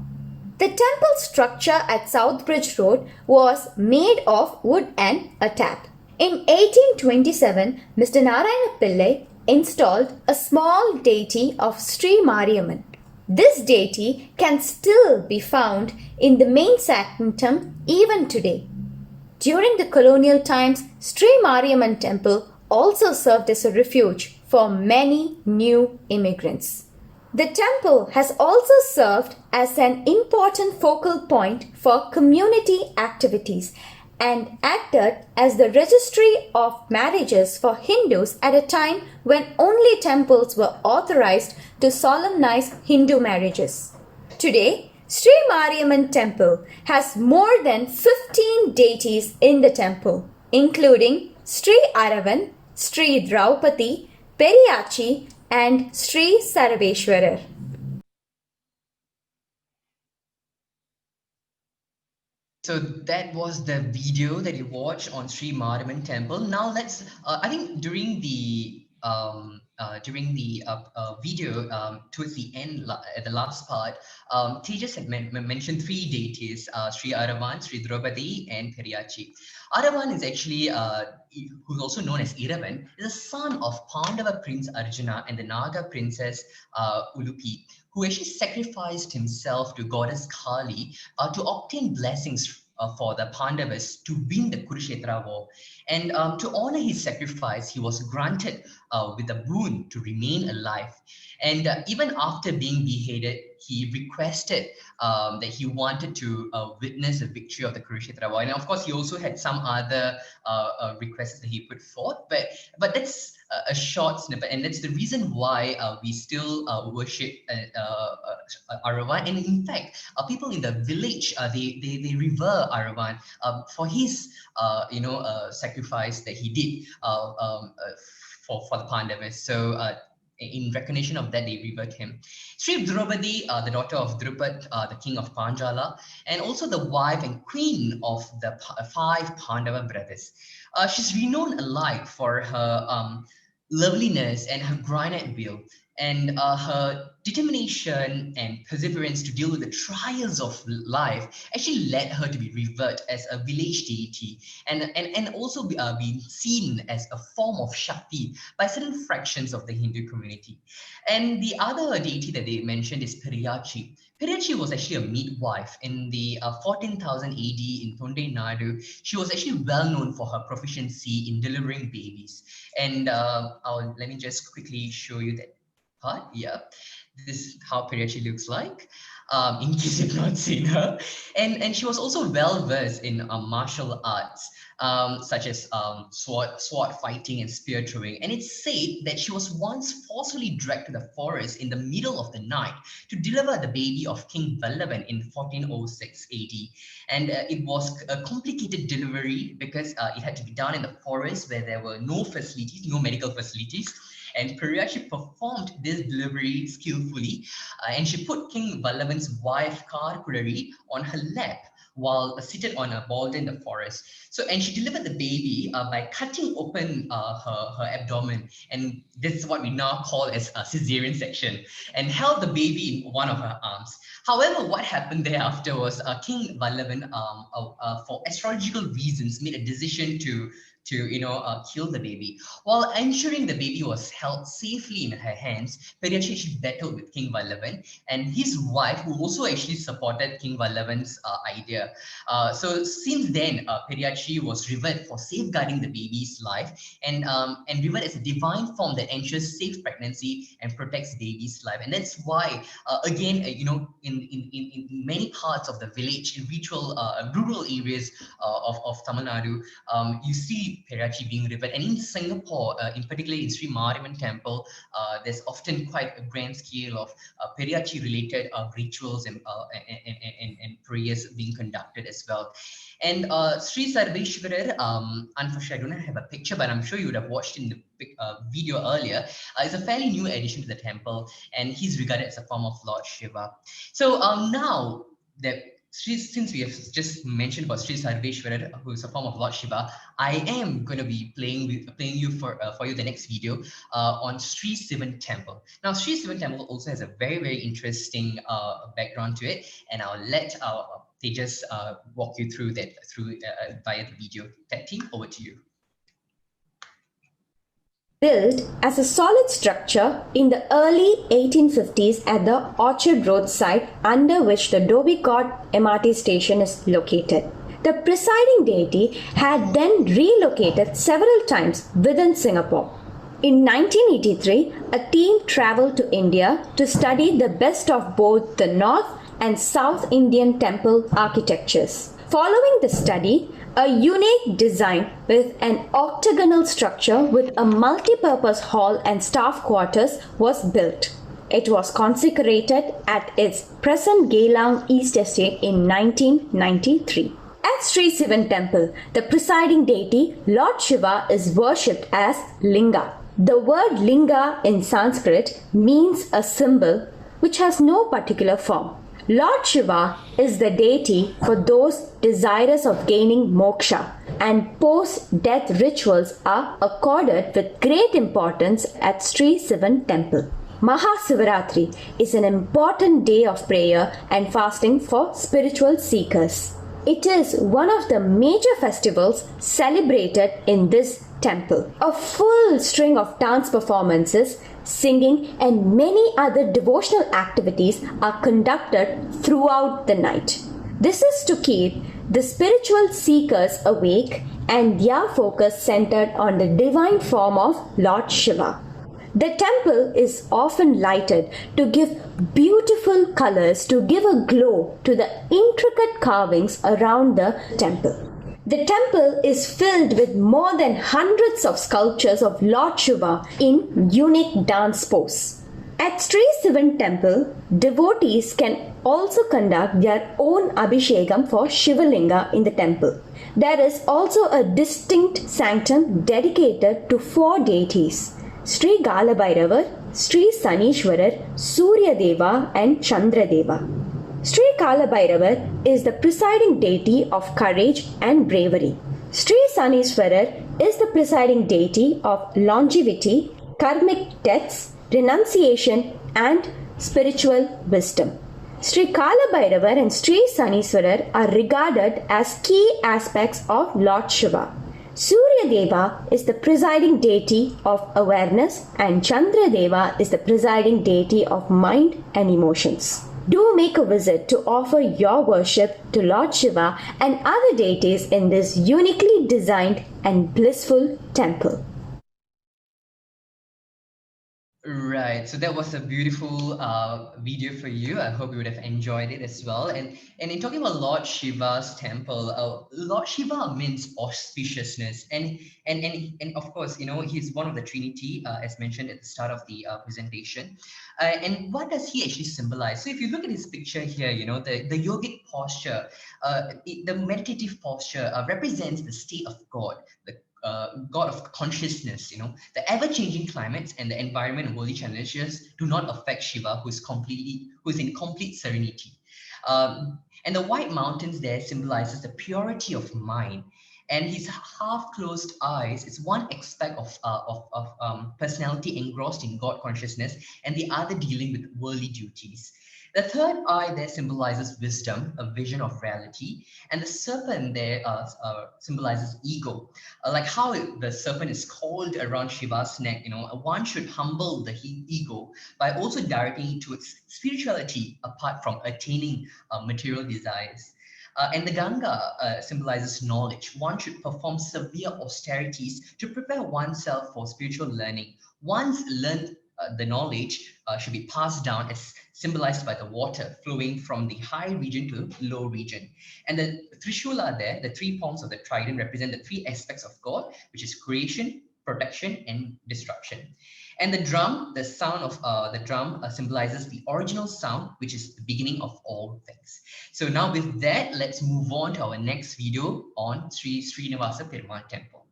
The temple structure at South Bridge Road was made of wood and a tap. In 1827, Mr. Narayana Pillai installed a small deity of Sri Maryaman. This deity can still be found in the main sanctum even today. During the colonial times, Sri Maryaman Temple also served as a refuge for many new immigrants. The temple has also served as an important focal point for community activities and acted as the registry of marriages for Hindus at a time when only temples were authorized to solemnize Hindu marriages. Today, Sri Maryaman Temple has more than 15 deities in the temple, including Sri Aravan, Sri Draupadi, Periyachi and Sri Sarveshwarar. So that was the video that you watched on Sri Maryaman Temple. Now let's, I think during the video, towards the end, at the last part, Tejas had mentioned three deities, Sri Aravan, Sri Draupadi, and Periyachi. Aravan is actually, who's also known as Iravan, is a son of Pandava Prince Arjuna and the Naga Princess Ulupi, who actually sacrificed himself to goddess Kali to obtain blessings for the Pandavas to win the Kurukshetra war. And to honor his sacrifice, he was granted with a boon to remain alive. And even after being beheaded, he requested that he wanted to witness the victory of the Kurukshetra war. And of course, he also had some other requests that he put forth, but that's a short snippet, and that's the reason why we still worship Aravan. And in fact, people in the village they revere Aravan for his sacrifice that he did for the Pandavas. So in recognition of that, they revered him. Sri Draupadi, the daughter of Drupad, the king of Panjala, and also the wife and queen of the five Pandava brothers. She's renowned alike for her loveliness and her granite will, and her determination and perseverance to deal with the trials of life actually led her to be revered as a village deity, and also being seen as a form of Shakti by certain fractions of the Hindu community. And the other deity that they mentioned is Periyachi. Periyachi was actually a midwife in the 14,000 AD in Tonde Nadu. She was actually well known for her proficiency in delivering babies. And let me just quickly show you that part. Yeah, this is how Periyachi looks like, in case you've not seen her. And she was also well versed in martial arts, such as sword fighting and spear throwing. And it's said that she was once forcefully dragged to the forest in the middle of the night to deliver the baby of King Vallavan in 1406 AD. And it was a complicated delivery because it had to be done in the forest where there were no facilities, no medical facilities. And Periyachi performed this delivery skillfully, and she put King Vallavan's wife Karkurari on her lap while seated on a boulder in the forest. So, and she delivered the baby by cutting open her abdomen, and this is what we now call as a cesarean section, and held the baby in one of her arms. However, what happened thereafter was King Vallavan, for astrological reasons, made a decision to kill the baby. While ensuring the baby was held safely in her hands, Periyachi actually battled with King Vallavan and his wife, who also actually supported King Vallavan's idea. So since then, Periyachi was revered for safeguarding the baby's life, and revered as a divine form that ensures safe pregnancy and protects baby's life. And that's why, again, in many parts of the village, in rural areas of Tamil Nadu, you see Periyachi being revered. And in Singapore, in particular in Sri Maryaman Temple, there's often quite a grand scale of Periyachi related rituals and prayers being conducted as well. And Sri Sarveshwarar, unfortunately I don't have a picture, but I'm sure you would have watched in the video earlier, is a fairly new addition to the temple, and he's regarded as a form of Lord Shiva. So now that since we have just mentioned about Sri Sarveshwarar, who is a form of Lord Shiva, I am going to be playing you for you the next video on Sri Sivan Temple. Now, Sri Sivan Temple also has a very, very interesting background to it, and I'll let Tejas walk you through that via the video. Tech team, over to you. Built as a solid structure in the early 1850s at the Orchard Road site under which the Dhobi Ghat MRT station is located. The presiding deity had then relocated several times within Singapore. In 1983, a team travelled to India to study the best of both the North and South Indian temple architectures. Following the study, a unique design with an octagonal structure with a multi-purpose hall and staff quarters was built. It was consecrated at its present Geylang East Estate in 1993. At Sri Sivan Temple, the presiding deity, Lord Shiva, is worshipped as Linga. The word Linga in Sanskrit means a symbol which has no particular form. Lord Shiva is the deity for those desirous of gaining moksha, and post-death rituals are accorded with great importance at Sri Sivan Temple. Mahasavaratri is an important day of prayer and fasting for spiritual seekers. It is one of the major festivals celebrated in this temple. A full string of dance performances, singing, and many other devotional activities are conducted throughout the night. This is to keep the spiritual seekers awake and their focus centered on the divine form of Lord Shiva. The temple is often lighted to give beautiful colors, to give a glow to the intricate carvings around the temple. The temple is filled with more than hundreds of sculptures of Lord Shiva in unique dance pose. At Sri Sivan Temple, devotees can also conduct their own abhishekam for Shivalinga in the temple. There is also a distinct sanctum dedicated to 4 deities: Sri Galabhairavar, Sri Sanishwarar, Surya Deva, and Chandra Deva. Sri Kalabhairavar is the presiding deity of courage and bravery. Sri Sanishwarar is the presiding deity of longevity, karmic deaths, renunciation, and spiritual wisdom. Sri Kalabhairavar and Sri Sanishwarar are regarded as key aspects of Lord Shiva. Surya Deva is the presiding deity of awareness, and Chandra Deva is the presiding deity of mind and emotions. Do make a visit to offer your worship to Lord Shiva and other deities in this uniquely designed and blissful temple. Right, so that was a beautiful video for you. I hope you would have enjoyed it as well. And in talking about Lord Shiva's temple, Lord Shiva means auspiciousness, and of course, you know, he's one of the Trinity, as mentioned at the start of the presentation. And what does he actually symbolize? So if you look at his picture here, you know, the yogic posture, the meditative posture represents the state of God, the God of consciousness. You know, the ever-changing climates and the environment and worldly challenges do not affect Shiva, who is in complete serenity. And the white mountains there symbolizes the purity of mind, and his half-closed eyes is one aspect of personality engrossed in God consciousness, and the other dealing with worldly duties. The third eye there symbolizes wisdom, a vision of reality, and the serpent there symbolizes ego. Like how the serpent is coiled around Shiva's neck, you know, one should humble the ego by also directing it towards spirituality apart from attaining material desires. And the Ganga symbolizes knowledge. One should perform severe austerities to prepare oneself for spiritual learning. Once learned, the knowledge should be passed down, as symbolized by the water flowing from the high region to low region. And the Trishula there, the 3 palms of the trident, represent the 3 aspects of God, which is creation, protection, and destruction. And the drum, the sound of the drum symbolizes the original sound, which is the beginning of all things. So now with that, let's move on to our next video on Sri Srinivasa Perumal Temple.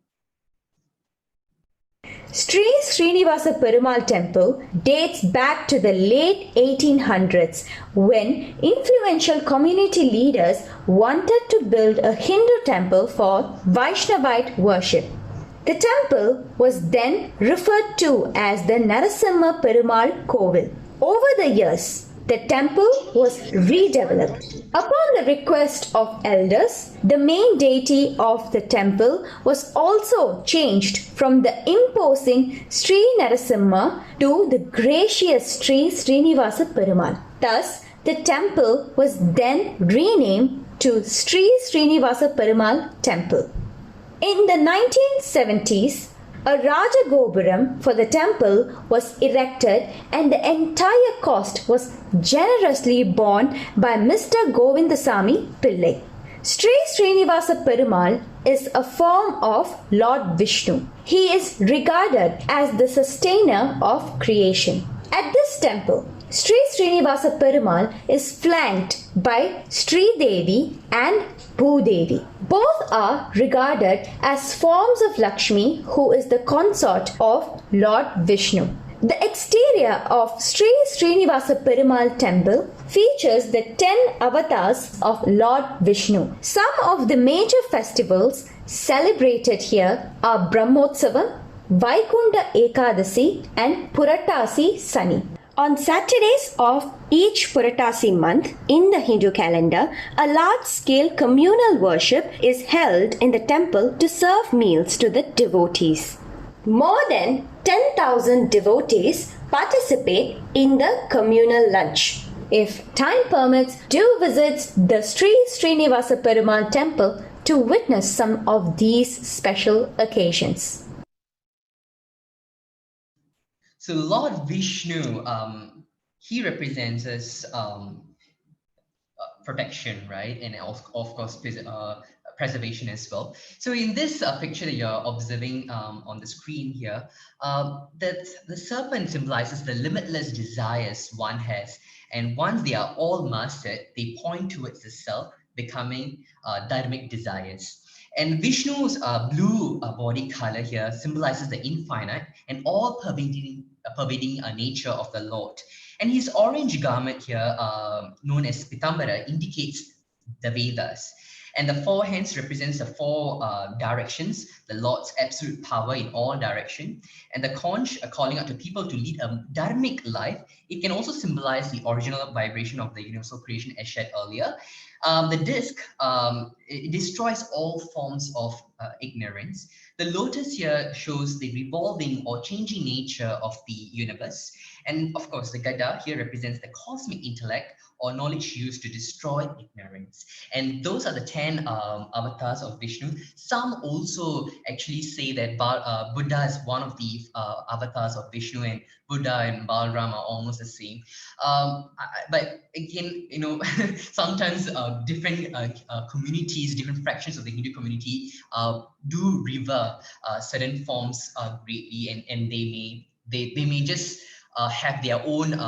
Sri Srinivasa Perumal Temple dates back to the late 1800s, when influential community leaders wanted to build a Hindu temple for Vaishnavite worship. The temple was then referred to as the Narasimha Perumal Kovil. Over the years, the temple was redeveloped. Upon the request of elders, the main deity of the temple was also changed from the imposing Sri Narasimha to the gracious Sri Srinivasa Perumal. Thus, the temple was then renamed to Sri Srinivasa Perumal Temple. In the 1970s, a Rajagopuram for the temple was erected, and the entire cost was generously borne by Mr. Govindasamy Pillai. Sri Srinivasa Perumal is a form of Lord Vishnu. He is regarded as the sustainer of creation. At this temple, Sri Srinivasa Perumal is flanked by Sri Devi and Bhudevi. Both are regarded as forms of Lakshmi, who is the consort of Lord Vishnu. The exterior of Sri Srinivasa Perumal temple features the 10 avatars of Lord Vishnu. Some of the major festivals celebrated here are Brahmotsavam, Vaikunta Ekadasi and Puratasi Sani. On Saturdays of each Puratasi month in the Hindu calendar, a large-scale communal worship is held in the temple to serve meals to the devotees. More than 10,000 devotees participate in the communal lunch. If time permits, do visit the Sri Srinivasa Perumal temple to witness some of these special occasions. So Lord Vishnu, he represents us protection, right? And of course, preservation as well. So in this picture that you're observing on the screen here, that the serpent symbolizes the limitless desires one has. And once they are all mastered, they point towards the self, becoming dharmic desires. And Vishnu's blue body color here symbolizes the infinite and all pervading nature of the Lord. And his orange garment here, known as Pitambara, indicates the Vedas. And the four hands represents the four directions, the Lord's absolute power in all direction. And the conch calling out to people to lead a dharmic life. It can also symbolize the original vibration of the universal creation as shared earlier. The disc, it destroys all forms of ignorance. The lotus here shows the revolving or changing nature of the universe. And of course, the Gada here represents the cosmic intellect or knowledge used to destroy ignorance. And those are the 10 avatars of Vishnu. Some also actually say that Buddha is one of the avatars of Vishnu, and Buddha and Balram are almost the same. But again, you know, sometimes different communities, different fractions of the Hindu community do revere certain forms greatly, and they may just have their own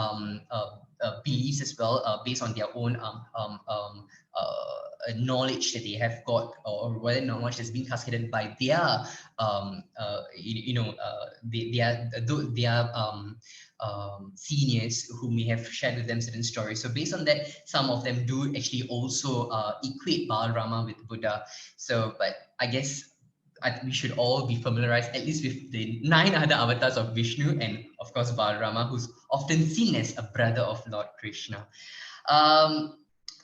beliefs as well, based on their own knowledge that they have got, or whether knowledge has been cascaded by their seniors who may have shared with them certain stories. So based on that, some of them do actually also equate Balarama with Buddha. So, but I guess we should all be familiarized at least with the 9 other avatars of Vishnu, and of course Balarama, who's often seen as a brother of Lord Krishna.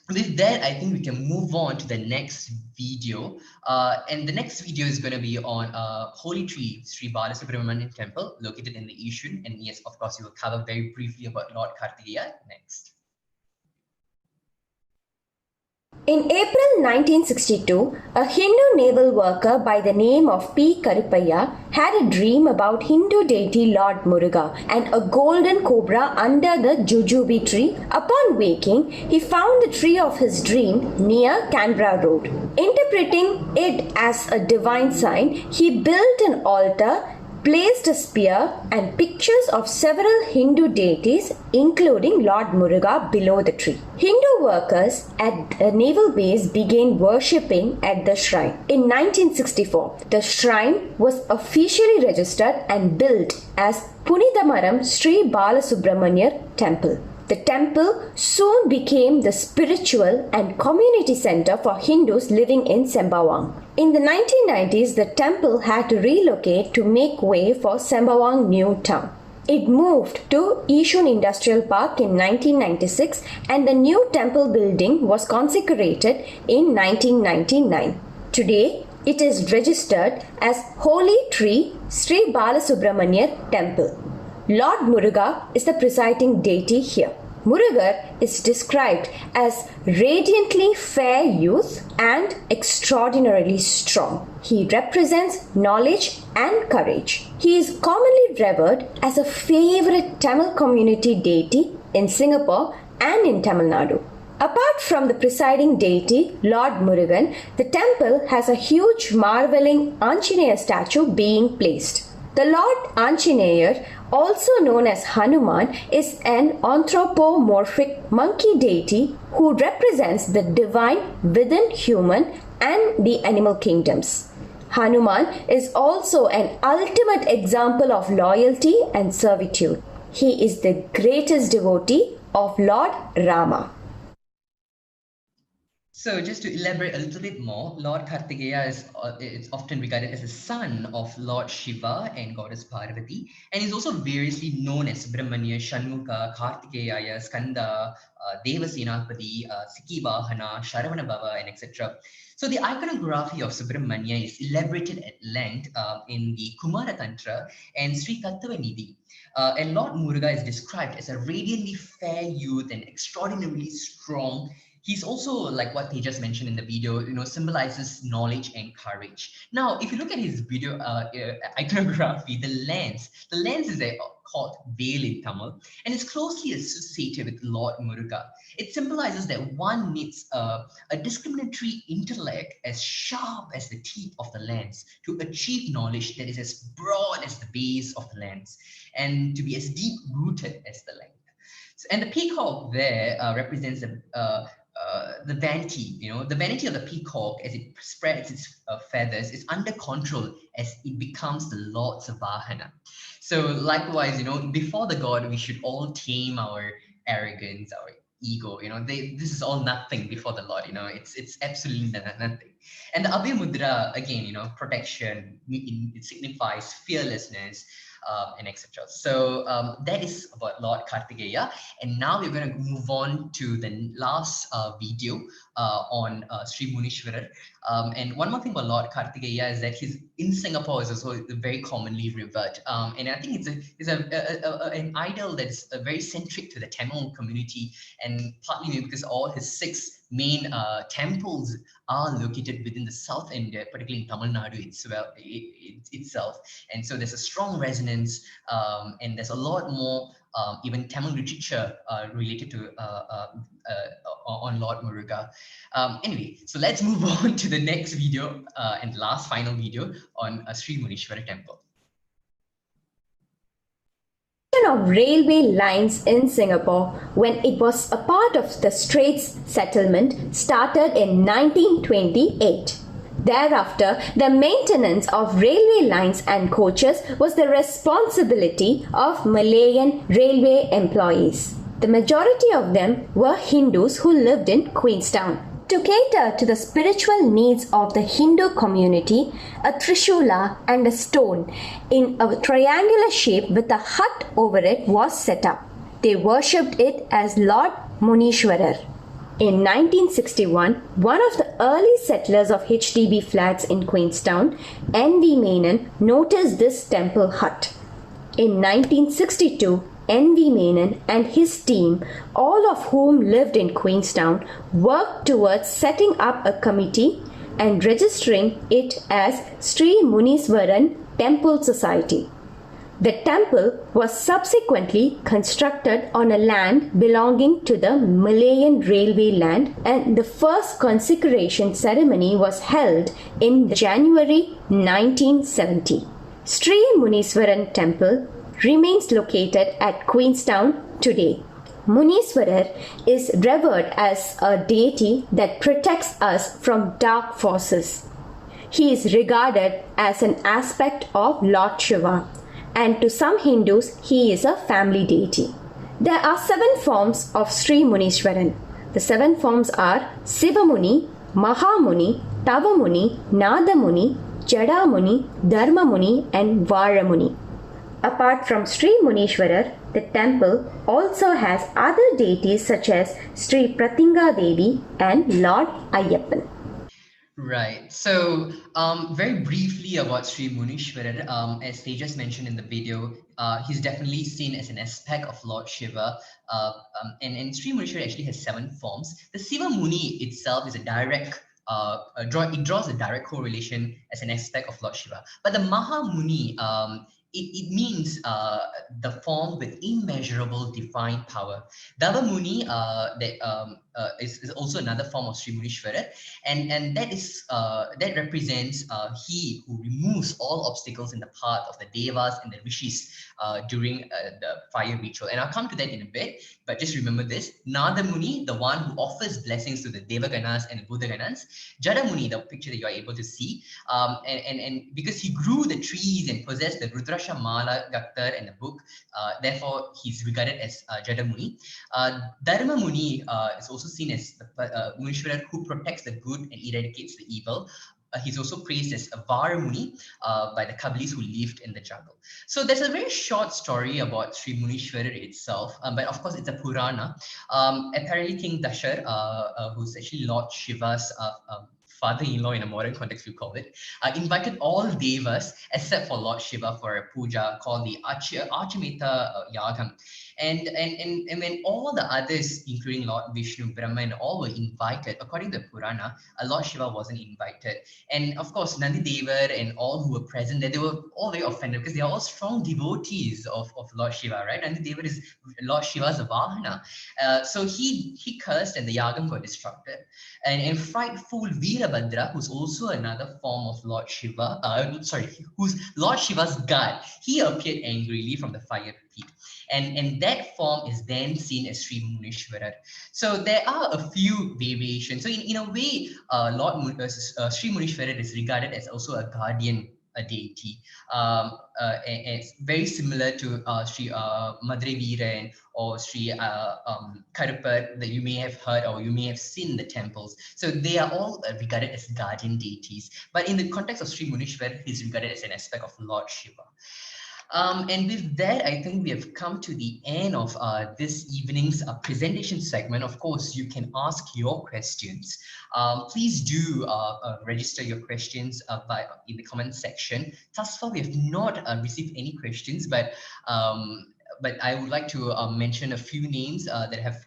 With that, I think we can move on to the next video. And the next video is going to be on Holy Tree, Sri Balasubramanya Temple, located in the Ishun. And yes, of course, we will cover very briefly about Lord Kartikeya next. In April 1962, a Hindu naval worker by the name of P. Karupaya had a dream about Hindu deity Lord Muruga and a golden cobra under the jujube tree. Upon waking, he found the tree of his dream near Canberra Road. Interpreting it as a divine sign, he built an altar, placed a spear and pictures of several Hindu deities, including Lord Muruga, below the tree. Hindu workers at the naval base began worshipping at the shrine. In 1964, the shrine was officially registered and built as Punithamaram Sri Balasubramanya Temple. The temple soon became the spiritual and community center for Hindus living in Sembawang. In the 1990s, the temple had to relocate to make way for Sembawang New Town. It moved to Ishun Industrial Park in 1996, and the new temple building was consecrated in 1999. Today, it is registered as Holy Tree Sri Balasubramanya Temple. Lord Muruga is the presiding deity here. Muruga is described as radiantly fair youth and extraordinarily strong. He represents knowledge and courage. He is commonly revered as a favorite Tamil community deity in Singapore and in Tamil Nadu. Apart from the presiding deity, Lord Murugan, the temple has a huge marveling Anjaneya statue being placed. The Lord Anjaneya, also known as Hanuman, is an anthropomorphic monkey deity who represents the divine within human and the animal kingdoms. Hanuman is also an ultimate example of loyalty and servitude. He is the greatest devotee of Lord Rama. So just to elaborate a little bit more, Lord Kartikeya is often regarded as the son of Lord Shiva and Goddess Parvati, and is also variously known as Subramanya, Shanmukha, Kartikeya, Skanda, Devasenapati, Sikivahana, Sharavanabhava, and etc. So the iconography of Subramanya is elaborated at length in the Kumara Tantra and Sri Tattvanidhi. And Lord Muruga is described as a radiantly fair youth and extraordinarily strong. He's also, like what they just mentioned in the video, symbolizes knowledge and courage. Now, if you look at his video iconography, the lens is called veil in Tamil, and it's closely associated with Lord Muruga. It symbolizes that one needs a discriminatory intellect as sharp as the teeth of the lens to achieve knowledge that is as broad as the base of the lens and to be as deep-rooted as the length. And the peacock there represents the vanity, the vanity of the peacock as it spreads its feathers is under control as it becomes the Lord's Vahana. So likewise, before the God, we should all tame our arrogance, our ego. This is all nothing before the Lord. It's absolutely nothing. And the Abhiya Mudra, again, protection. It signifies fearlessness. And etc. So that is about Lord Kartikeya. And now we're going to move on to the last video on Sri Munishwarar. And one more thing about Lord Kartikeya is that he's in Singapore is also very commonly revered. And I think it's an idol that's very centric to the Tamil community, and partly maybe because all his 6 main temples are located within the South India, particularly in Tamil Nadu itself. And so there's a strong resonance, and there's a lot more even Tamil literature related to on Lord Muruga. Anyway, so let's move on to the next video and last final video on Sri Munishwara Temple. Of railway lines in Singapore when it was a part of the Straits settlement started in 1928. Thereafter, the maintenance of railway lines and coaches was the responsibility of Malayan railway employees. The majority of them were Hindus who lived in Queenstown. To cater to the spiritual needs of the Hindu community, a trishula and a stone in a triangular shape with a hut over it was set up. They worshipped it as Lord Munishwarar. In 1961, one of the early settlers of HDB flats in Queenstown, N.V. Menon, noticed this temple hut. In 1962, N.V. Menon and his team, all of whom lived in Queenstown, worked towards setting up a committee and registering it as Sri Muniswaran Temple Society. The temple was subsequently constructed on a land belonging to the Malayan railway land, and the first consecration ceremony was held in January 1970. Sri Muniswaran Temple remains located at Queenstown today. Muniswarar is revered as a deity that protects us from dark forces. He is regarded as an aspect of Lord Shiva, and to some Hindus, he is a family deity. There are 7 forms of Sri Munishwaran. The 7 forms are Sivamuni, Mahamuni, Tavamuni, Nadamuni, Jadamuni, Dharmamuni, and Varamuni. Apart from Sri Munishwarar, the temple also has other deities such as Sri Prathinga Devi and Lord Ayyappan. Right. So very briefly about Sri Munishwarar, as they just mentioned in the video, he's definitely seen as an aspect of Lord Shiva. And Sri Munishwarar actually has 7 forms. The Siva Muni itself is a direct it draws a direct correlation as an aspect of Lord Shiva. But the Maha Muni it means the form with immeasurable divine power. Dava Muni is also another form of Sri Munishwara, and that represents he who removes all obstacles in the path of the devas and the rishis during the fire ritual. And I'll come to that in a bit, but just remember this: Nada Muni, the one who offers blessings to the Devaganas and the Buddhaganas; Jada Muni, the picture that you are able to see, and because he grew the trees and possessed the Rudraksha Mala Gaktar and the book, therefore he's regarded as Jada Muni. Dharma Muni is also seen as the Munishwara who protects the good and eradicates the evil. He's also praised as a Varamuni by the Kabilis who lived in the jungle. So there's a very short story about Sri Munishwara itself, but of course it's a Purana. Apparently King Dashar, who's actually Lord Shiva's father-in-law in a modern context, we call it, invited all devas except for Lord Shiva for a puja called the Archameta Yagam. And when all the others, including Lord Vishnu, Brahma, and all were invited, according to the Purana, Lord Shiva wasn't invited. And of course, Nandi Devar and all who were present there, they were all very offended because they are all strong devotees of Lord Shiva, right? Nandi Devar is Lord Shiva's Vahana. So he cursed and the Yagam got disrupted. And frightful Veerabhadra, who's also another form of Lord Shiva, who's Lord Shiva's god, he appeared angrily from the fire pit. And that form is then seen as Sri Munishwara. So there are a few variations. So in a way, Sri Munishwara is regarded as also a guardian, a deity. And it's very similar to Sri Madre Veeran or Sri Karupar that you may have heard or you may have seen in the temples. So they are all regarded as guardian deities. But in the context of Sri Munishwara, he's regarded as an aspect of Lord Shiva. And with that, I think we have come to the end of this evening's presentation segment. Of course, you can ask your questions. Please do register your questions in the comment section. Thus far, we have not received any questions, but I would like to mention a few names that have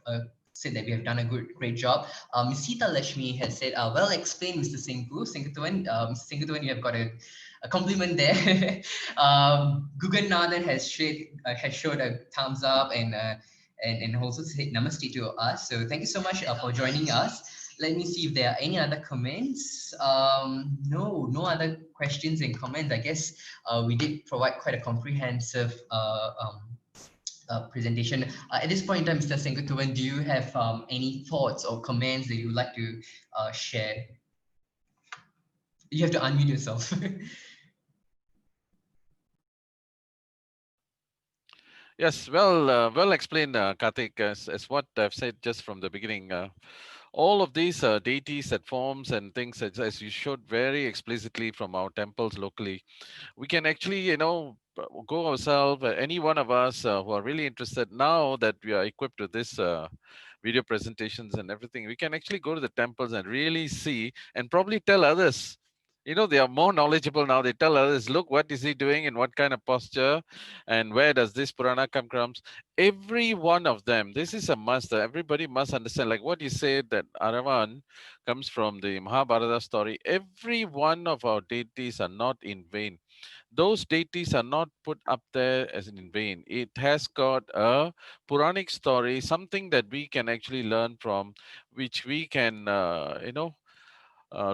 said that we have done a great job. Ms. Sita Lakshmi has said, well explained, Mr. Singhu. Singatuan, Mr. Singatuan, you have got a compliment there. Gugan Nathan has showed a thumbs up and also said namaste to us. So thank you so much for joining us. Let me see if there are any other comments. No other questions and comments. I guess we did provide quite a comprehensive presentation. At this point in time, Mr. Sengatuan, do you have any thoughts or comments that you would like to share? You have to unmute yourself. Yes, well explained, Karthik, as what I've said just from the beginning. All of these deities that forms and things, as you showed very explicitly from our temples locally, we can actually, go ourselves, any one of us who are really interested, now that we are equipped with this video presentations and everything, we can actually go to the temples and really see and probably tell others. They are more knowledgeable now. They tell others, look, what is he doing and what kind of posture and where does this Purana come from? Every one of them, this is a must. Everybody must understand, like what you said, that Aravan comes from the Mahabharata story. Every one of our deities are not in vain. Those deities are not put up there as in vain. It has got a Puranic story, something that we can actually learn from, which we can,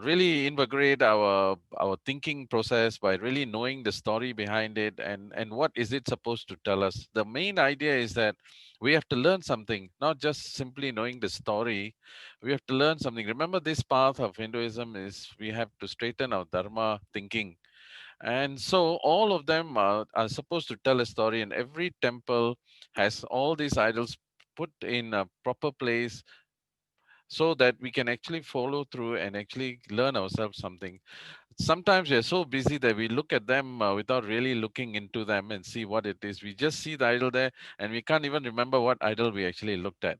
really invigorate our thinking process by really knowing the story behind it and what is it supposed to tell us. The main idea is that we have to learn something, not just simply knowing the story. We have to learn something. Remember, this path of Hinduism is we have to straighten our dharma thinking. And so all of them are supposed to tell a story, and every temple has all these idols put in a proper place so that we can actually follow through and actually learn ourselves something. Sometimes we are so busy that we look at them without really looking into them and see what it is. We just see the idol there and we can't even remember what idol we actually looked at.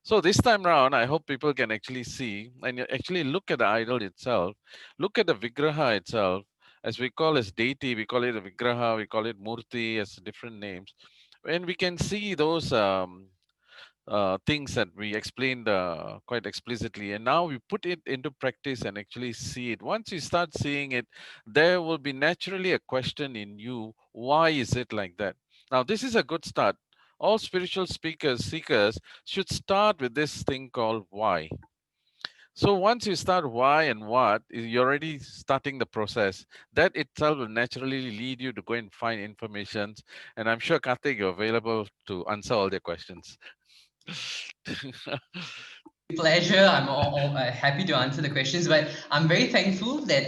So this time around, I hope people can actually see and actually look at the idol itself, look at the Vigraha itself. As we call as deity, we call it a Vigraha, we call it Murti as different names. And we can see those things that we explained quite explicitly, and now we put it into practice and actually see it. Once you start seeing it, there will be naturally a question in you: why is it like that? Now, this is a good start. All spiritual seekers should start with this thing called why. So once you start why and what, you're already starting the process. That itself will naturally lead you to go and find information. And I'm sure, Karthik, you're available to answer all their questions. Pleasure. I'm happy to answer the questions, but I'm very thankful that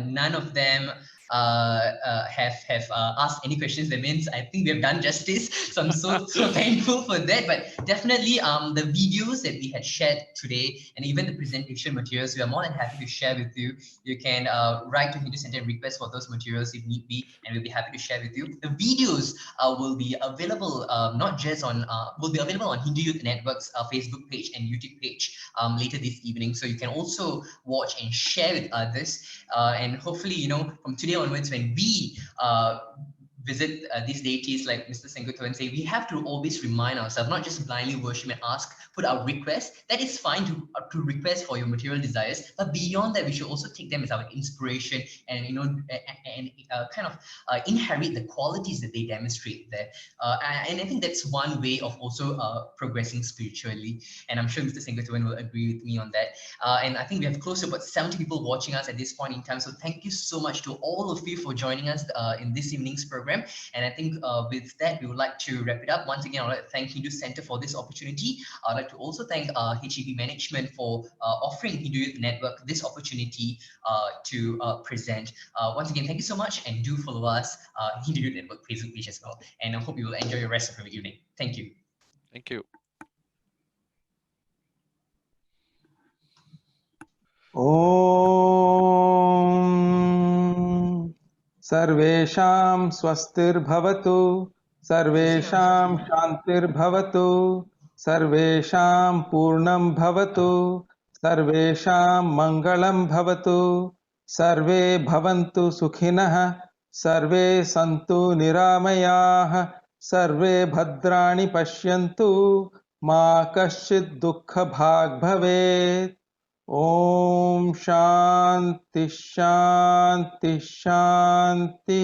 none of them have asked any questions. That means I think we have done justice. So I'm so thankful for that. But definitely, the videos that we had shared today, and even the presentation materials, we are more than happy to share with you. You can write to Hindu Center and request for those materials if need be, and we'll be happy to share with you. The videos will be available not just on will be available on Hindu Youth Network's Facebook page and YouTube page later this evening. So you can also watch and share with others. And hopefully, you know, from today onwards, when we visit these deities, like Mr. Senguthavan say, we have to always remind ourselves, not just blindly worship and ask, put our request. That is fine to request for your material desires, but beyond that, we should also take them as our inspiration and, you know, and kind of inherit the qualities that they demonstrate there. And I think that's one way of also progressing spiritually. And I'm sure Mr. Senguthavan will agree with me on that. And I think we have close to about 70 people watching us at this point in time. So thank you so much to all of you for joining us in this evening's program. And I think with that, we would like to wrap it up. Once again, I'd like to thank Hindu Center for this opportunity. I'd like to also thank HEB management for offering Hindu Youth Network this opportunity to present. Once again, thank you so much, and do follow us Hindu Youth Network Facebook page as well. And I hope you will enjoy your rest of your evening. Thank you. Thank you. ॐ सर्वेषां स्वस्तिर्भवतु सर्वेषां शान्तिर्भवतु सर्वेषां पूर्णं भवतु सर्वेषां मङ्गलं भवतु सर्वे भवन्तु सुखिनः सर्वे सन्तु निरामयाः सर्वे भद्राणि पश्यन्तु मा कश्चित् दुःखभाग् भवेत्। Om Shanti Shanti Shanti